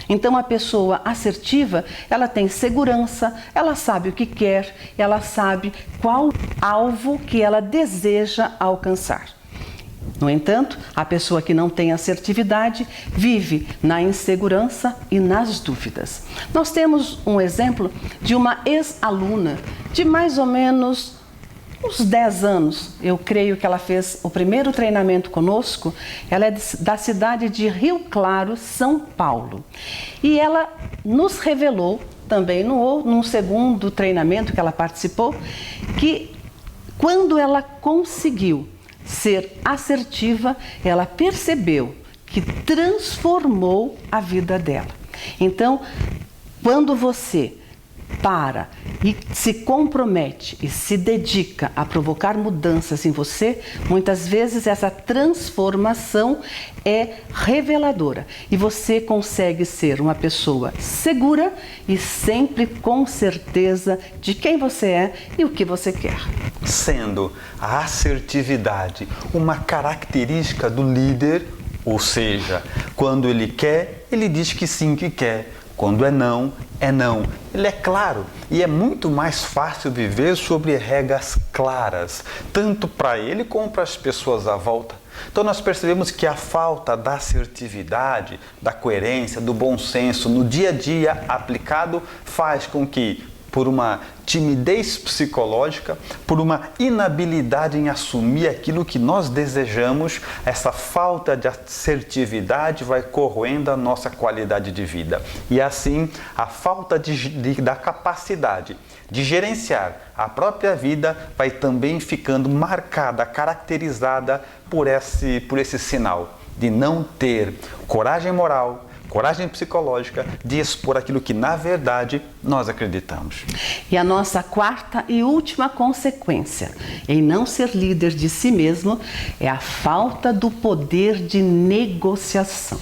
S1: Então, a pessoa assertiva, ela tem segurança, ela sabe o que quer, ela sabe qual alvo que ela deseja alcançar. No entanto, a pessoa que não tem assertividade vive na insegurança e nas dúvidas. Nós temos um exemplo de uma ex-aluna de mais ou menos uns 10 anos. Eu creio que ela fez o primeiro treinamento conosco. Ela é da cidade de Rio Claro, São Paulo. E ela nos revelou, também num segundo treinamento que ela participou, que quando ela conseguiu ser assertiva, ela percebeu que transformou a vida dela. Então, quando você para e se compromete e se dedica a provocar mudanças em você, muitas vezes essa transformação é reveladora e você consegue ser uma pessoa segura e sempre com certeza de quem você é e o que você quer.
S2: Sendo a assertividade uma característica do líder, ou seja, quando ele quer, ele diz que sim que quer. Quando é não, é não. Ele é claro e é muito mais fácil viver sobre regras claras, tanto para ele como para as pessoas à volta. Então nós percebemos que a falta da assertividade, da coerência, do bom senso no dia a dia aplicado faz com que por uma timidez psicológica, por uma inabilidade em assumir aquilo que nós desejamos. Essa falta de assertividade vai corroendo a nossa qualidade de vida. E assim, a falta da capacidade de gerenciar a própria vida vai também ficando marcada, caracterizada por esse sinal de não ter coragem moral, coragem psicológica de expor aquilo que, na verdade, nós acreditamos.
S1: E a nossa quarta e última consequência em não ser líder de si mesmo é a falta do poder de negociação.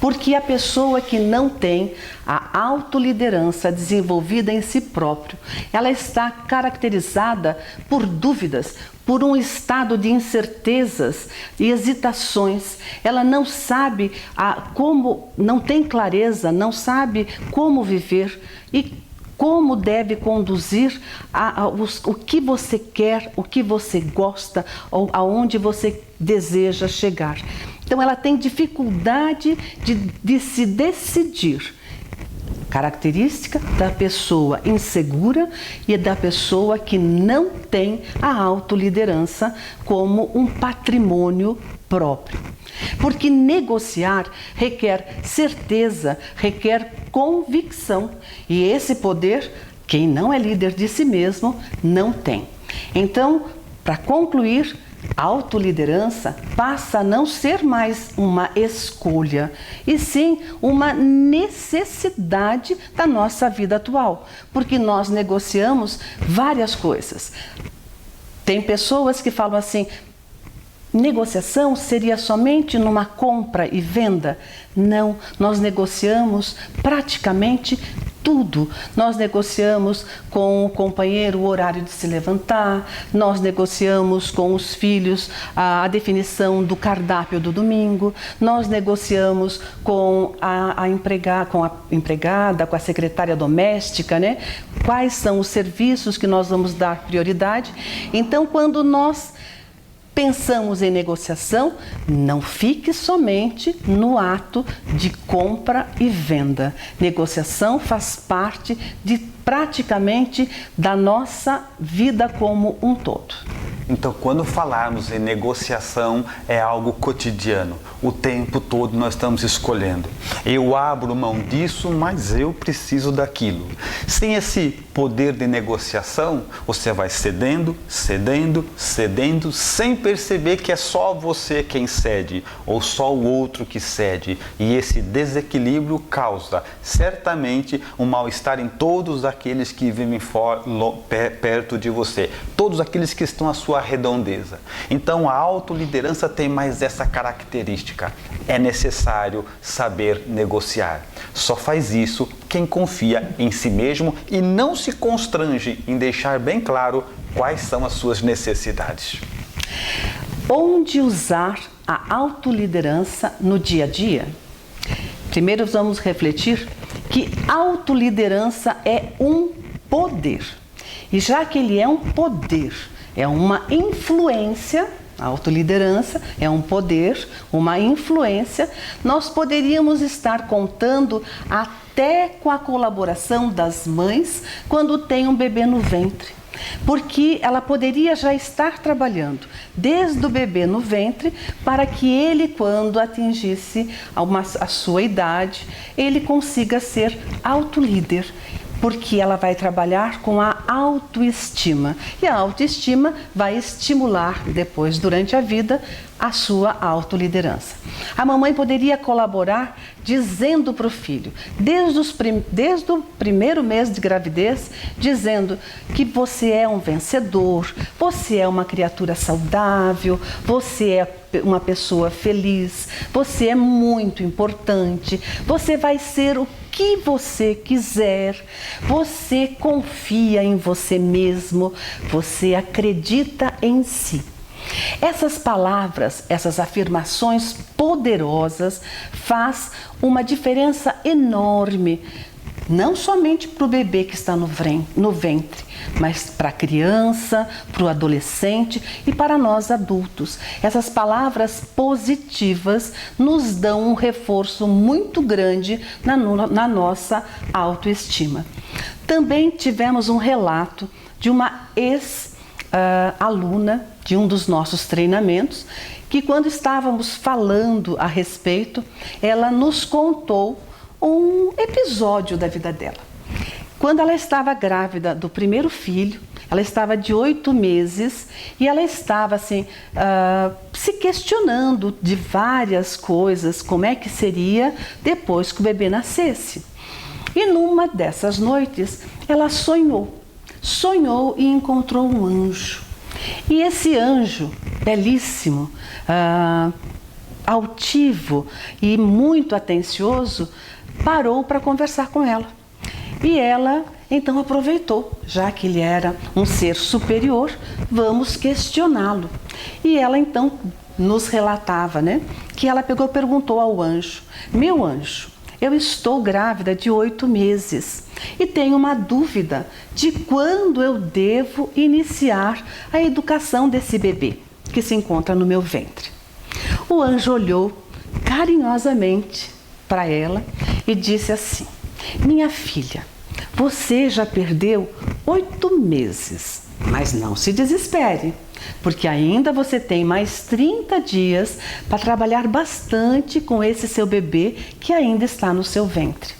S1: Porque a pessoa que não tem a autoliderança desenvolvida em si próprio, ela está caracterizada por dúvidas, por um estado de incertezas e hesitações. Ela não sabe como, não tem clareza, não sabe como viver e como deve conduzir o que você quer, o que você gosta, ou aonde você deseja chegar. Então ela tem dificuldade de se decidir. Característica da pessoa insegura e da pessoa que não tem a autoliderança como um patrimônio próprio. Porque negociar requer certeza, requer convicção. E esse poder, quem não é líder de si mesmo, não tem. Então, para concluir, a autoliderança passa a não ser mais uma escolha, e sim uma necessidade da nossa vida atual, porque nós negociamos várias coisas. Tem pessoas que falam assim: negociação seria somente numa compra e venda? Não, nós negociamos praticamente tudo. Nós negociamos com o companheiro o horário de se levantar, nós negociamos com os filhos a definição do cardápio do domingo, nós negociamos com a empregada, com a secretária doméstica, né? Quais são os serviços que nós vamos dar prioridade. Então, quando nós pensamos em negociação, não fique somente no ato de compra e venda. Negociação faz parte de praticamente da nossa vida como um todo.
S2: Então, quando falarmos em negociação, é algo cotidiano. O tempo todo nós estamos escolhendo. Eu abro mão disso, mas eu preciso daquilo. Sem esse poder de negociação, você vai cedendo, cedendo, cedendo, sem perceber que é só você quem cede, ou só o outro que cede. E esse desequilíbrio causa, certamente, um mal-estar em todos aqueles que vivem perto de você. Todos aqueles que estão à sua redondeza. Então a autoliderança tem mais essa característica. É necessário saber negociar. Só faz isso quem confia em si mesmo e não se constrange em deixar bem claro quais são as suas necessidades.
S1: Onde usar a autoliderança no dia a dia? Primeiro vamos refletir que autoliderança é um poder. E já que ele é um poder, é uma influência, a autoliderança é um poder, uma influência, nós poderíamos estar contando até com a colaboração das mães quando tem um bebê no ventre. Porque ela poderia já estar trabalhando desde o bebê no ventre para que ele, quando atingisse a sua idade, ele consiga ser autolíder. Porque ela vai trabalhar com a autoestima. E a autoestima vai estimular depois, durante a vida, a sua autoliderança. A mamãe poderia colaborar dizendo para o filho, desde o primeiro mês de gravidez, dizendo que você é um vencedor, você é uma criatura saudável, você é uma pessoa feliz, você é muito importante, você vai ser o que você quiser, você confia em você mesmo, você acredita em si. Essas palavras, essas afirmações poderosas faz uma diferença enorme não somente para o bebê que está no ventre, mas para a criança, para o adolescente e para nós adultos. Essas palavras positivas nos dão um reforço muito grande na nossa autoestima. Também tivemos um relato de uma ex-aluna de um dos nossos treinamentos, que quando estávamos falando a respeito, ela nos contou um episódio da vida dela. Quando ela estava grávida do primeiro filho, ela estava de 8 meses e ela estava assim, se questionando de várias coisas, como é que seria depois que o bebê nascesse. E numa dessas noites, ela sonhou e encontrou um anjo. E esse anjo, belíssimo, altivo e muito atencioso, parou para conversar com ela. E ela então aproveitou, já que ele era um ser superior, vamos questioná-lo. E ela então nos relatava, que ela perguntou ao anjo: meu anjo, eu estou grávida de 8 meses e tenho uma dúvida de quando eu devo iniciar a educação desse bebê que se encontra no meu ventre. O anjo olhou carinhosamente para ela e disse assim: minha filha, você já perdeu 8 meses, mas não se desespere, porque ainda você tem mais 30 dias para trabalhar bastante com esse seu bebê que ainda está no seu ventre.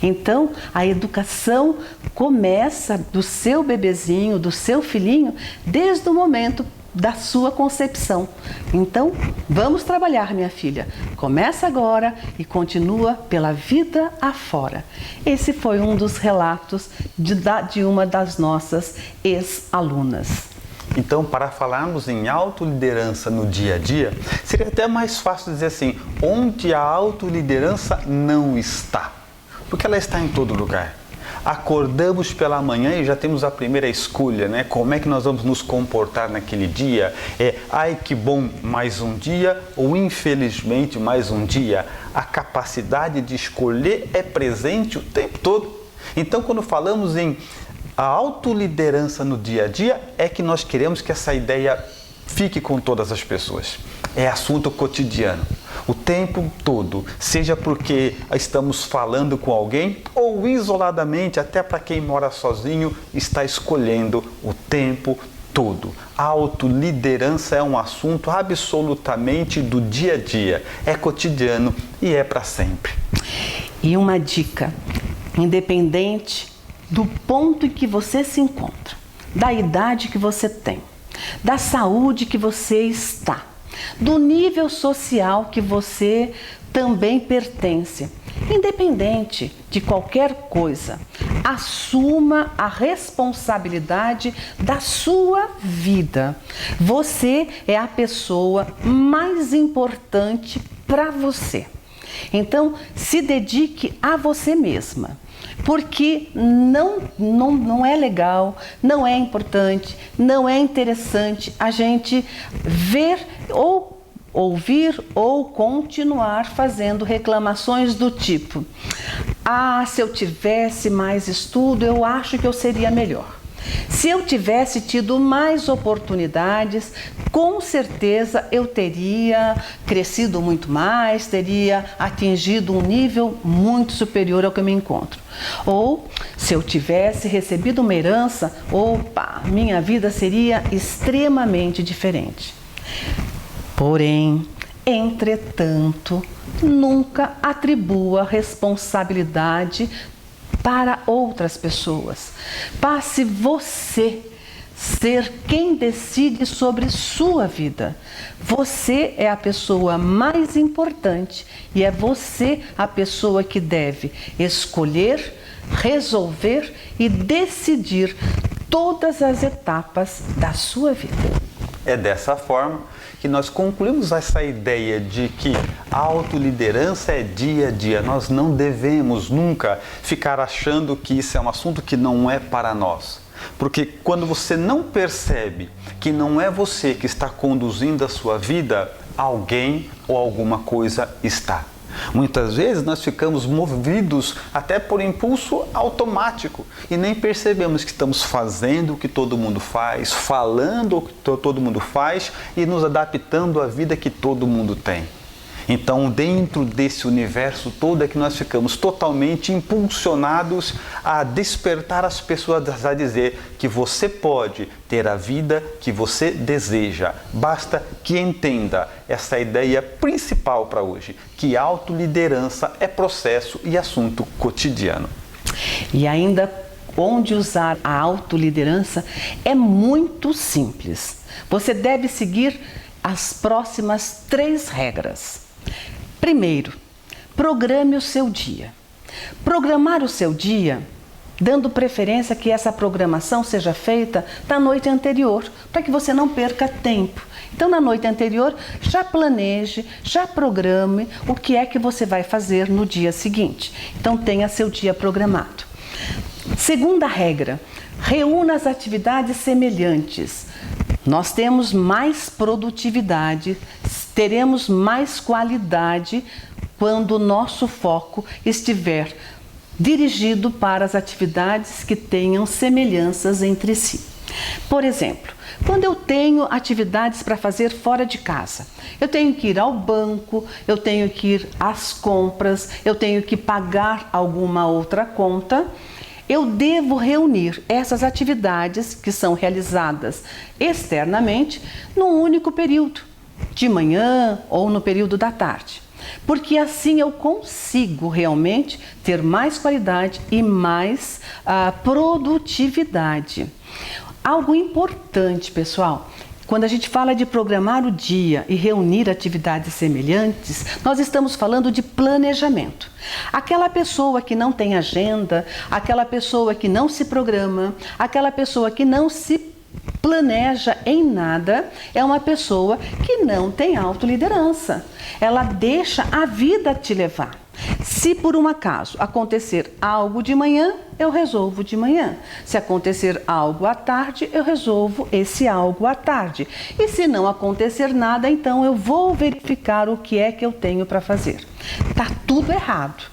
S1: Então, a educação começa do seu bebezinho, do seu filhinho, desde o momento da sua concepção. Então, vamos trabalhar, minha filha. Começa agora e continua pela vida afora. Esse foi um dos relatos de uma das nossas ex-alunas.
S2: Então, para falarmos em autoliderança no dia a dia, seria até mais fácil dizer assim, onde a autoliderança não está. Porque ela está em todo lugar. Acordamos pela manhã e já temos a primeira escolha, Como é que nós vamos nos comportar naquele dia? Ai que bom, mais um dia, ou infelizmente mais um dia. A capacidade de escolher é presente o tempo todo. Então, quando falamos em a autoliderança no dia a dia, é que nós queremos que essa ideia fique com todas as pessoas. É assunto cotidiano, o tempo todo, seja porque estamos falando com alguém ou isoladamente, até para quem mora sozinho, está escolhendo o tempo todo. A autoliderança é um assunto absolutamente do dia a dia, é cotidiano e é para sempre.
S1: E uma dica, independente do ponto em que você se encontra, da idade que você tem, da saúde que você está, do nível social que você também pertence, independente de qualquer coisa, assuma a responsabilidade da sua vida. Você é a pessoa mais importante para você. Então, se dedique a você mesma. Porque não é legal, não é importante, não é interessante a gente ver ou ouvir ou continuar fazendo reclamações do tipo: se eu tivesse mais estudo, eu acho que eu seria melhor. Se eu tivesse tido mais oportunidades, com certeza eu teria crescido muito mais, teria atingido um nível muito superior ao que eu me encontro. Ou, se eu tivesse recebido uma herança, minha vida seria extremamente diferente. Porém, entretanto, nunca atribua responsabilidade para outras pessoas. Passe você ser quem decide sobre sua vida. Você é a pessoa mais importante e é você a pessoa que deve escolher, resolver e decidir todas as etapas da sua vida.
S2: É dessa forma que nós concluímos essa ideia de que a autoliderança é dia a dia. Nós não devemos nunca ficar achando que isso é um assunto que não é para nós. Porque quando você não percebe que não é você que está conduzindo a sua vida, alguém ou alguma coisa está. Muitas vezes nós ficamos movidos até por impulso automático e nem percebemos que estamos fazendo o que todo mundo faz, falando o que todo mundo faz e nos adaptando à vida que todo mundo tem. Então, dentro desse universo todo é que nós ficamos totalmente impulsionados a despertar as pessoas a dizer que você pode ter a vida que você deseja. Basta que entenda essa ideia principal para hoje, que autoliderança é processo e assunto cotidiano.
S1: E ainda onde usar a autoliderança é muito simples. Você deve seguir as próximas 3 regras. Primeiro, programe o seu dia. Programar o seu dia, dando preferência que essa programação seja feita na noite anterior, para que você não perca tempo. Então, na noite anterior, já planeje, já programe o que é que você vai fazer no dia seguinte. Então, tenha seu dia programado. Segunda regra, reúna as atividades semelhantes. Nós temos mais produtividade, teremos mais qualidade quando o nosso foco estiver dirigido para as atividades que tenham semelhanças entre si. Por exemplo, quando eu tenho atividades para fazer fora de casa, eu tenho que ir ao banco, eu tenho que ir às compras, eu tenho que pagar alguma outra conta, eu devo reunir essas atividades que são realizadas externamente num único período, de manhã ou no período da tarde. Porque assim eu consigo realmente ter mais qualidade e mais produtividade. Algo importante, pessoal, quando a gente fala de programar o dia e reunir atividades semelhantes, nós estamos falando de planejamento. Aquela pessoa que não tem agenda, aquela pessoa que não se programa, aquela pessoa que não se planeja em nada, é uma pessoa que não tem autoliderança. Ela deixa a vida te levar. Se por um acaso acontecer algo de manhã, eu resolvo de manhã. Se acontecer algo à tarde, eu resolvo esse algo à tarde. E se não acontecer nada, então eu vou verificar o que é que eu tenho para fazer. Tá tudo errado.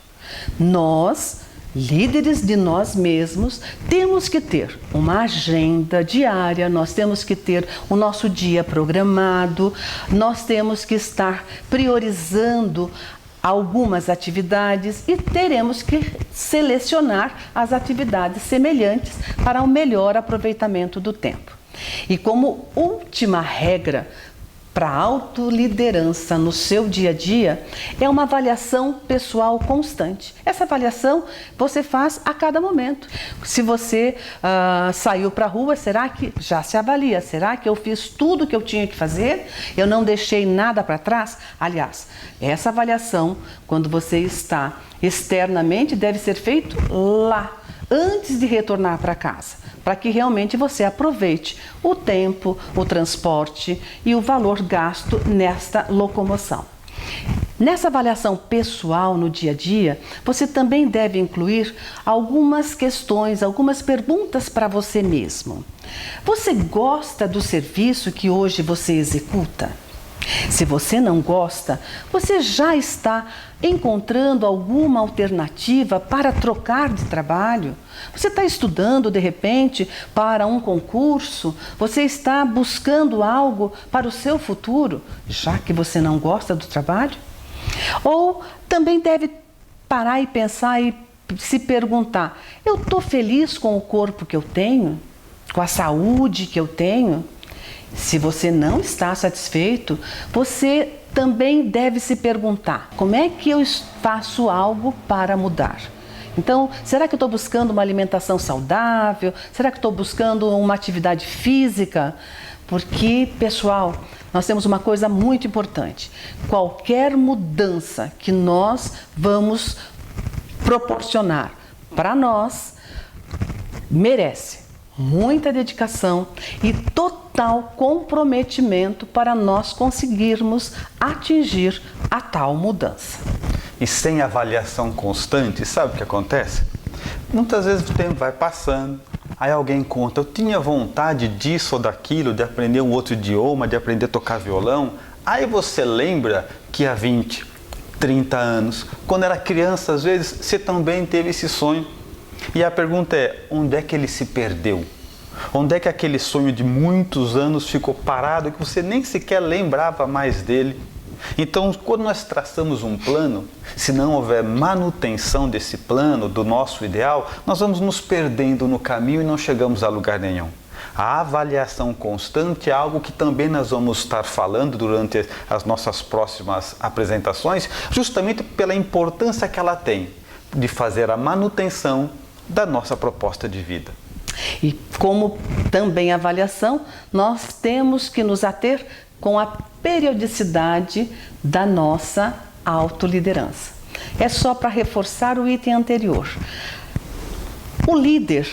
S1: Nós, líderes de nós mesmos, temos que ter uma agenda diária, nós temos que ter o nosso dia programado, nós temos que estar priorizando algumas atividades e teremos que selecionar as atividades semelhantes para um melhor aproveitamento do tempo. E como última regra para a autoliderança no seu dia a dia, é uma avaliação pessoal constante. Essa avaliação você faz a cada momento. Se você saiu para a rua, será que já se avalia? Será que eu fiz tudo o que eu tinha que fazer? Eu não deixei nada para trás? Aliás, essa avaliação, quando você está externamente, deve ser feito lá, antes de retornar para casa, para que realmente você aproveite o tempo, o transporte e o valor gasto nesta locomoção. Nessa avaliação pessoal no dia a dia, você também deve incluir algumas questões, algumas perguntas para você mesmo. Você gosta do serviço que hoje você executa? Se você não gosta, você já está encontrando alguma alternativa para trocar de trabalho? Você está estudando, de repente, para um concurso? Você está buscando algo para o seu futuro, já que você não gosta do trabalho? Ou também deve parar e pensar e se perguntar: eu estou feliz com o corpo que eu tenho? Com a saúde que eu tenho? Se você não está satisfeito, você também deve se perguntar: como é que eu faço algo para mudar? Então, será que eu estou buscando uma alimentação saudável? Será que estou buscando uma atividade física? Porque, pessoal, nós temos uma coisa muito importante. Qualquer mudança que nós vamos proporcionar para nós merece muita dedicação e total comprometimento para nós conseguirmos atingir a tal mudança.
S2: E sem avaliação constante, sabe o que acontece? Muitas vezes o tempo vai passando, aí alguém conta: eu tinha vontade disso ou daquilo, de aprender um outro idioma, de aprender a tocar violão. Aí você lembra que há 20, 30 anos. Quando era criança, às vezes, você também teve esse sonho. E a pergunta é, onde é que ele se perdeu? Onde é que aquele sonho de muitos anos ficou parado, que você nem sequer lembrava mais dele? Então, quando nós traçamos um plano, se não houver manutenção desse plano, do nosso ideal, nós vamos nos perdendo no caminho e não chegamos a lugar nenhum. A avaliação constante é algo que também nós vamos estar falando durante as nossas próximas apresentações, justamente pela importância que ela tem de fazer a manutenção da nossa proposta de vida.
S1: E como também avaliação, nós temos que nos ater com a periodicidade da nossa autoliderança. É só para reforçar o item anterior. O líder,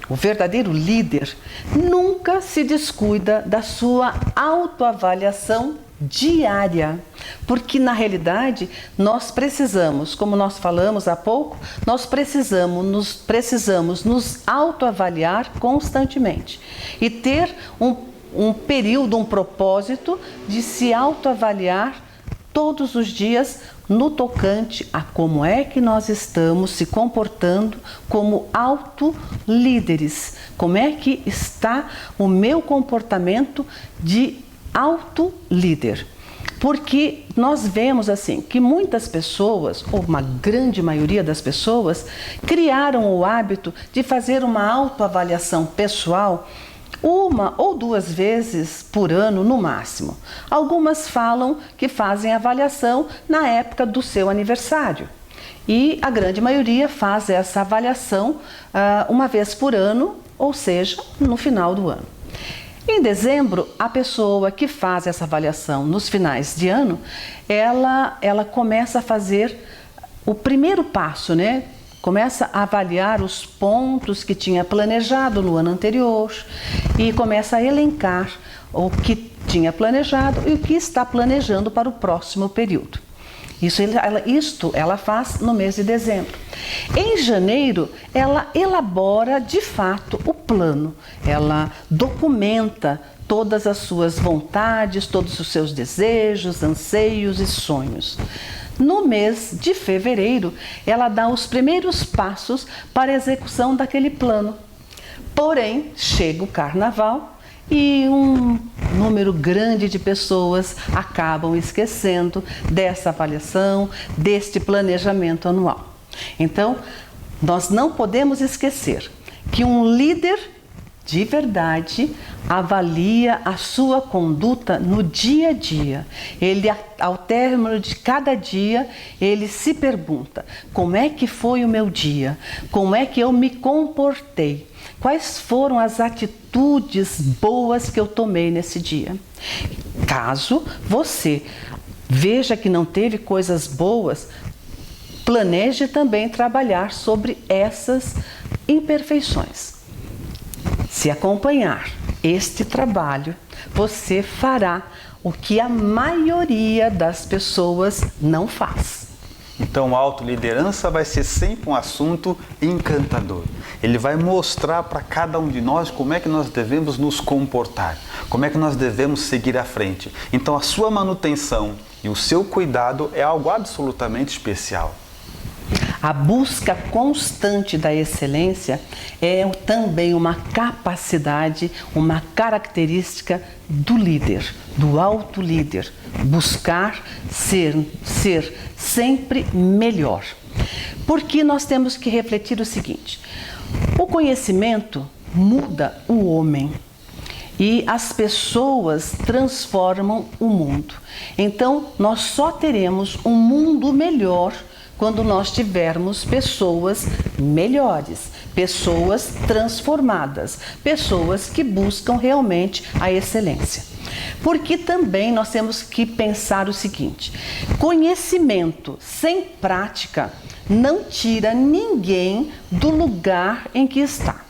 S1: o verdadeiro líder, nunca se descuida da sua autoavaliação diária, porque na realidade nós precisamos, como nós falamos há pouco, nós precisamos nos autoavaliar constantemente e ter um período, um propósito de se autoavaliar todos os dias no tocante a como é que nós estamos se comportando como autolíderes, como é que está o meu comportamento de autolíder. Porque nós vemos assim que muitas pessoas, ou uma grande maioria das pessoas, criaram o hábito de fazer uma autoavaliação pessoal 1 ou 2 vezes por ano no máximo. Algumas falam que fazem avaliação na época do seu aniversário. E a grande maioria faz essa avaliação 1 vez por ano, ou seja, no final do ano. Em dezembro, a pessoa que faz essa avaliação nos finais de ano, ela começa a fazer o primeiro passo, né? Começa a avaliar os pontos que tinha planejado no ano anterior e começa a elencar o que tinha planejado e o que está planejando para o próximo período. Isto ela faz no mês de dezembro. Em janeiro, ela elabora de fato o plano, ela documenta todas as suas vontades, todos os seus desejos, anseios e sonhos. No mês de fevereiro, ela dá os primeiros passos para a execução daquele plano. Porém, chega o carnaval e um número grande de pessoas acabam esquecendo dessa avaliação, deste planejamento anual. Então, nós não podemos esquecer que um líder de verdade avalia a sua conduta no dia a dia. Ele, ao término de cada dia, ele se pergunta: como é que foi o meu dia? Como é que eu me comportei? Quais foram as atitudes boas que eu tomei nesse dia? Caso você veja que não teve coisas boas, planeje também trabalhar sobre essas imperfeições. Se acompanhar este trabalho, você fará o que a maioria das pessoas não faz.
S2: Então, a autoliderança vai ser sempre um assunto encantador. Ele vai mostrar para cada um de nós como é que nós devemos nos comportar, como é que nós devemos seguir à frente. Então, a sua manutenção e o seu cuidado é algo absolutamente especial.
S1: A busca constante da excelência é também uma capacidade, uma característica do líder, do autolíder. Buscar ser sempre melhor. Porque nós temos que refletir o seguinte: o conhecimento muda o homem e as pessoas transformam o mundo. Então, nós só teremos um mundo melhor quando nós tivermos pessoas melhores, pessoas transformadas, pessoas que buscam realmente a excelência. Porque também nós temos que pensar o seguinte: conhecimento sem prática não tira ninguém do lugar em que está.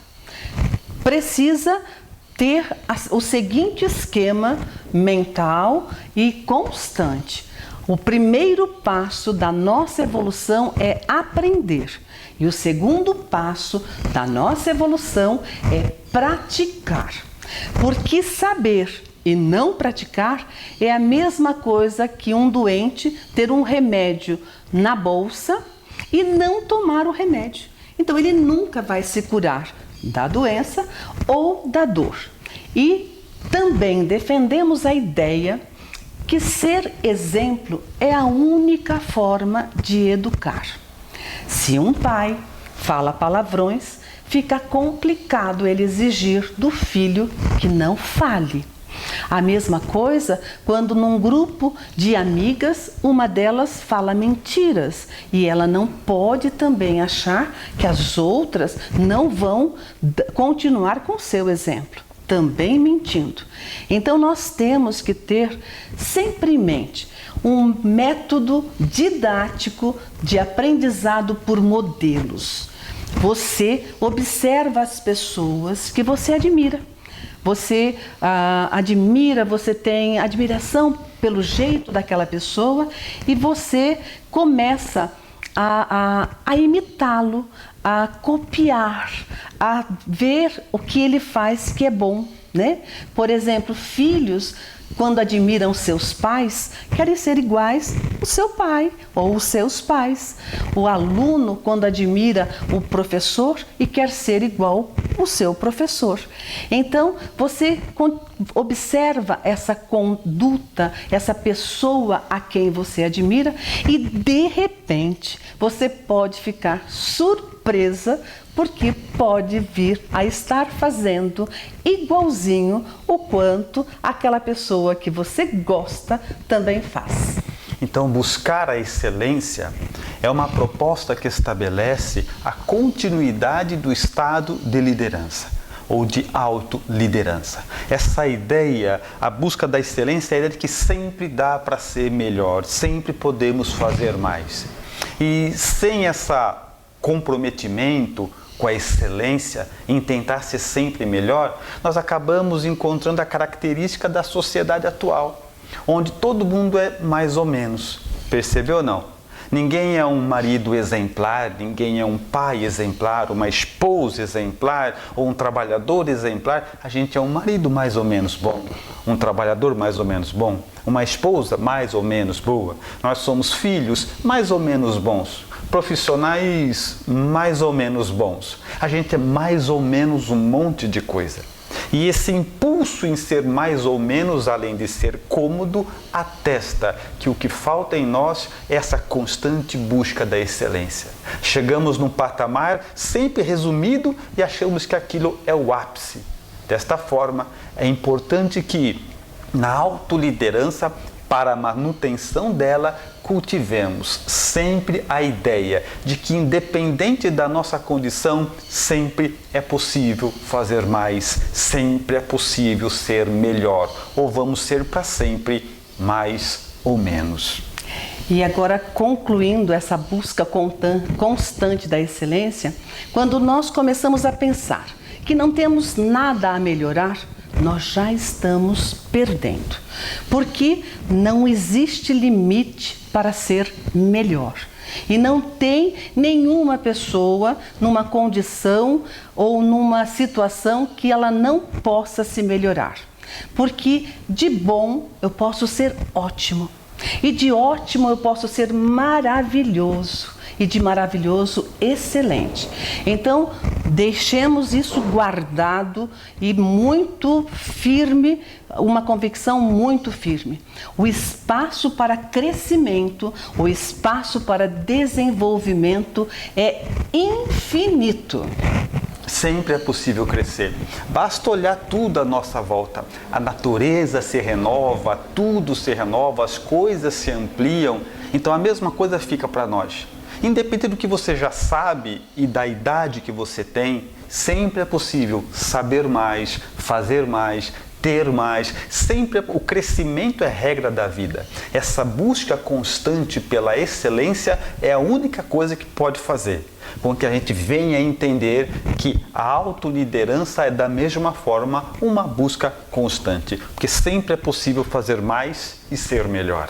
S1: Precisa ter o seguinte esquema mental e constante. O primeiro passo da nossa evolução é aprender. E o segundo passo da nossa evolução é praticar. Porque saber e não praticar é a mesma coisa que um doente ter um remédio na bolsa e não tomar o remédio. Então ele nunca vai se curar da doença ou da dor. E também defendemos a ideia que ser exemplo é a única forma de educar. Se um pai fala palavrões, fica complicado ele exigir do filho que não fale. A mesma coisa quando num grupo de amigas, uma delas fala mentiras e ela não pode também achar que as outras não vão continuar com seu exemplo, também mentindo. Então nós temos que ter sempre em mente um método didático de aprendizado por modelos. Você observa as pessoas que você admira. Você admira, você tem admiração pelo jeito daquela pessoa e você começa a imitá-lo, a copiar, a ver o que ele faz que é bom, né? Por exemplo, filhos, quando admiram seus pais, querem ser iguais ao seu pai ou os seus pais. O aluno, quando admira o professor e quer ser igual ao seu professor. Então, você observa essa conduta, essa pessoa a quem você admira e, de repente, você pode ficar surpresa porque pode vir a estar fazendo igualzinho o quanto aquela pessoa que você gosta também faz.
S2: Então, buscar a excelência é uma proposta que estabelece a continuidade do estado de liderança ou de autoliderança. Essa ideia, a busca da excelência, é a ideia de que sempre dá para ser melhor, sempre podemos fazer mais. E sem esse comprometimento com a excelência, em tentar ser sempre melhor, nós acabamos encontrando a característica da sociedade atual, onde todo mundo é mais ou menos. Percebeu ou não? Ninguém é um marido exemplar, ninguém é um pai exemplar, uma esposa exemplar ou um trabalhador exemplar. A gente é um marido mais ou menos bom, um trabalhador mais ou menos bom, uma esposa mais ou menos boa. Nós somos filhos mais ou menos bons, profissionais mais ou menos bons. A gente é mais ou menos um monte de coisa. E esse impulso em ser mais ou menos, além de ser cômodo, atesta que o que falta em nós é essa constante busca da excelência. Chegamos num patamar sempre resumido e achamos que aquilo é o ápice. Desta forma, é importante que, na autoliderança, para a manutenção dela, cultivemos sempre a ideia de que, independente da nossa condição, sempre é possível fazer mais, sempre é possível ser melhor, ou vamos ser para sempre mais ou menos.
S1: E agora, concluindo essa busca constante da excelência, quando nós começamos a pensar que não temos nada a melhorar, nós já estamos perdendo, porque não existe limite para ser melhor. E não tem nenhuma pessoa numa condição ou numa situação que ela não possa se melhorar. Porque de bom eu posso ser ótimo, e de ótimo eu posso ser maravilhoso, e de maravilhoso, excelente. Então, deixemos isso guardado e muito firme, uma convicção muito firme. O espaço para crescimento, o espaço para desenvolvimento é infinito.
S2: Sempre é possível crescer. Basta olhar tudo à nossa volta. A natureza se renova, tudo se renova, as coisas se ampliam. Então a mesma coisa fica para nós. Independente do que você já sabe e da idade que você tem, sempre é possível saber mais, fazer mais, ter mais. Sempre o crescimento é regra da vida. Essa busca constante pela excelência é a única coisa que pode fazer com que a gente venha a entender que a autoliderança é da mesma forma uma busca constante, porque sempre é possível fazer mais e ser melhor.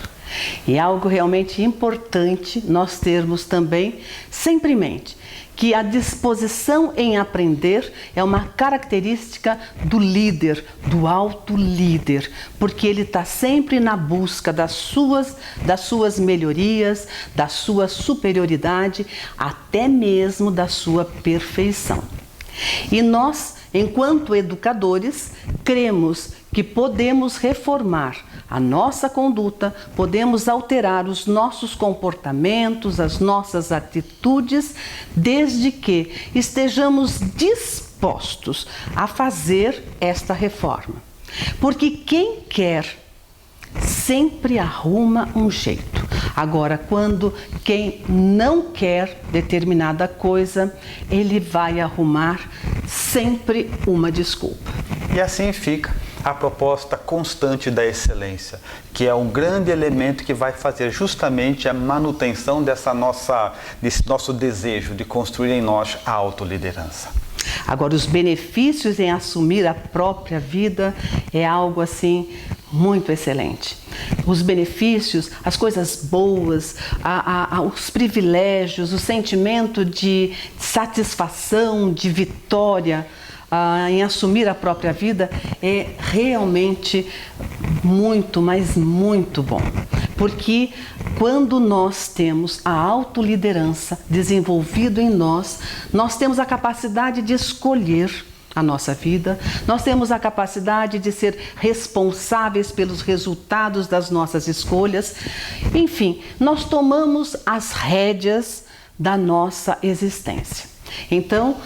S1: E algo realmente importante nós termos também sempre em mente, que a disposição em aprender é uma característica do líder, do alto líder, porque ele está sempre na busca das suas melhorias, da sua superioridade, até mesmo da sua perfeição. E nós, enquanto educadores, cremos que podemos reformar a nossa conduta, podemos alterar os nossos comportamentos, as nossas atitudes, desde que estejamos dispostos a fazer esta reforma. Porque quem quer sempre arruma um jeito. Agora, quando quem não quer determinada coisa, ele vai arrumar sempre uma desculpa.
S2: E assim fica a proposta constante da excelência, que é um grande elemento que vai fazer justamente a manutenção desse nosso desejo de construir em nós a autoliderança.
S1: Agora, os benefícios em assumir a própria vida é algo assim muito excelente. Os benefícios, as coisas boas, os privilégios, o sentimento de satisfação, de vitória em assumir a própria vida é realmente muito, mas muito bom. Porque quando nós temos a autoliderança desenvolvida em nós, nós temos a capacidade de escolher a nossa vida, nós temos a capacidade de ser responsáveis pelos resultados das nossas escolhas. Enfim, nós tomamos as rédeas da nossa existência. Então,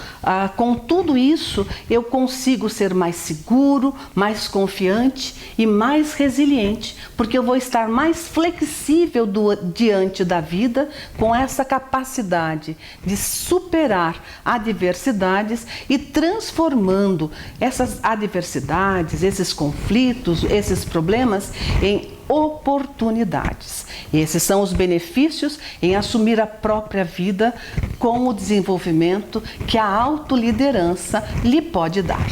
S1: com tudo isso, eu consigo ser mais seguro, mais confiante e mais resiliente, porque eu vou estar mais flexível diante da vida, com essa capacidade de superar adversidades e transformando essas adversidades, esses conflitos, esses problemas em oportunidades. E esses são os benefícios em assumir a própria vida com o desenvolvimento que a autoliderança lhe pode dar.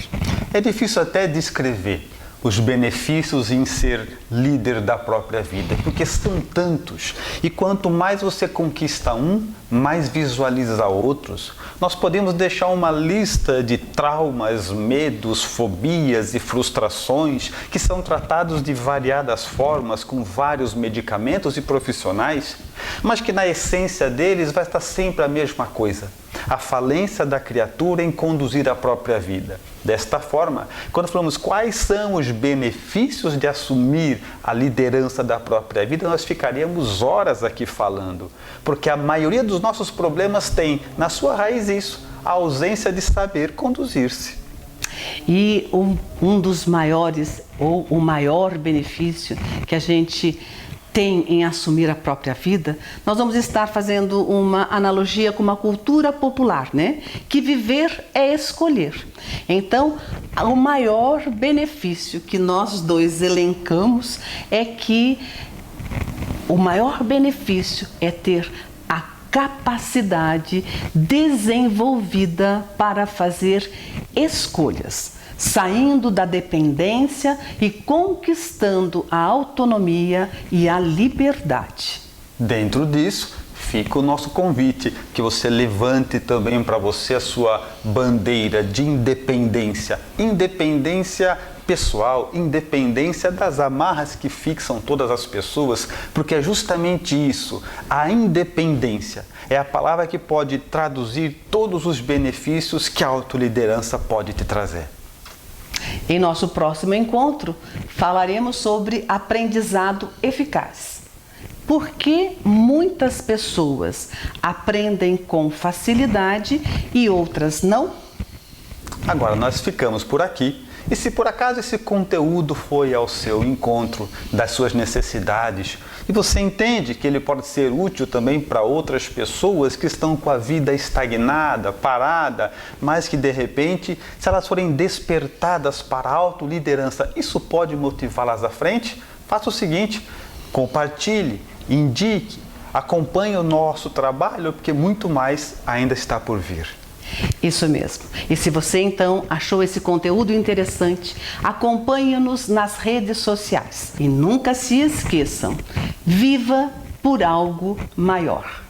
S2: É difícil até descrever os benefícios em ser líder da própria vida, porque são tantos. E quanto mais você conquista um, mais visualiza outros. Nós podemos deixar uma lista de traumas, medos, fobias e frustrações que são tratados de variadas formas, com vários medicamentos e profissionais, mas que na essência deles vai estar sempre a mesma coisa: a falência da criatura em conduzir a própria vida. Desta forma, quando falamos quais são os benefícios de assumir a liderança da própria vida, nós ficaríamos horas aqui falando, porque a maioria dos nossos problemas tem na sua raiz isso: a ausência de saber conduzir-se.
S1: E um dos maiores, ou o maior benefício que a gente tem em assumir a própria vida, nós vamos estar fazendo uma analogia com uma cultura popular, né? Que viver é escolher. Então, o maior benefício que nós dois elencamos é que o maior benefício é ter a capacidade desenvolvida para fazer escolhas, saindo da dependência e conquistando a autonomia e a liberdade.
S2: Dentro disso, fica o nosso convite, que você levante também para você a sua bandeira de independência. Independência pessoal, independência das amarras que fixam todas as pessoas, porque é justamente isso, a independência é a palavra que pode traduzir todos os benefícios que a autoliderança pode te trazer.
S1: Em nosso próximo encontro, falaremos sobre aprendizado eficaz. Por que muitas pessoas aprendem com facilidade e outras não?
S2: Agora nós ficamos por aqui. E se por acaso esse conteúdo foi ao seu encontro das suas necessidades e você entende que ele pode ser útil também para outras pessoas que estão com a vida estagnada, parada, mas que de repente, se elas forem despertadas para a autoliderança, isso pode motivá-las à frente, faça o seguinte: compartilhe, indique, acompanhe o nosso trabalho, porque muito mais ainda está por vir.
S1: Isso mesmo. E se você então achou esse conteúdo interessante, acompanhe-nos nas redes sociais. E nunca se esqueçam, viva por algo maior.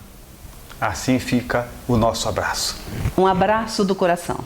S2: Assim fica o nosso abraço.
S1: Um abraço do coração.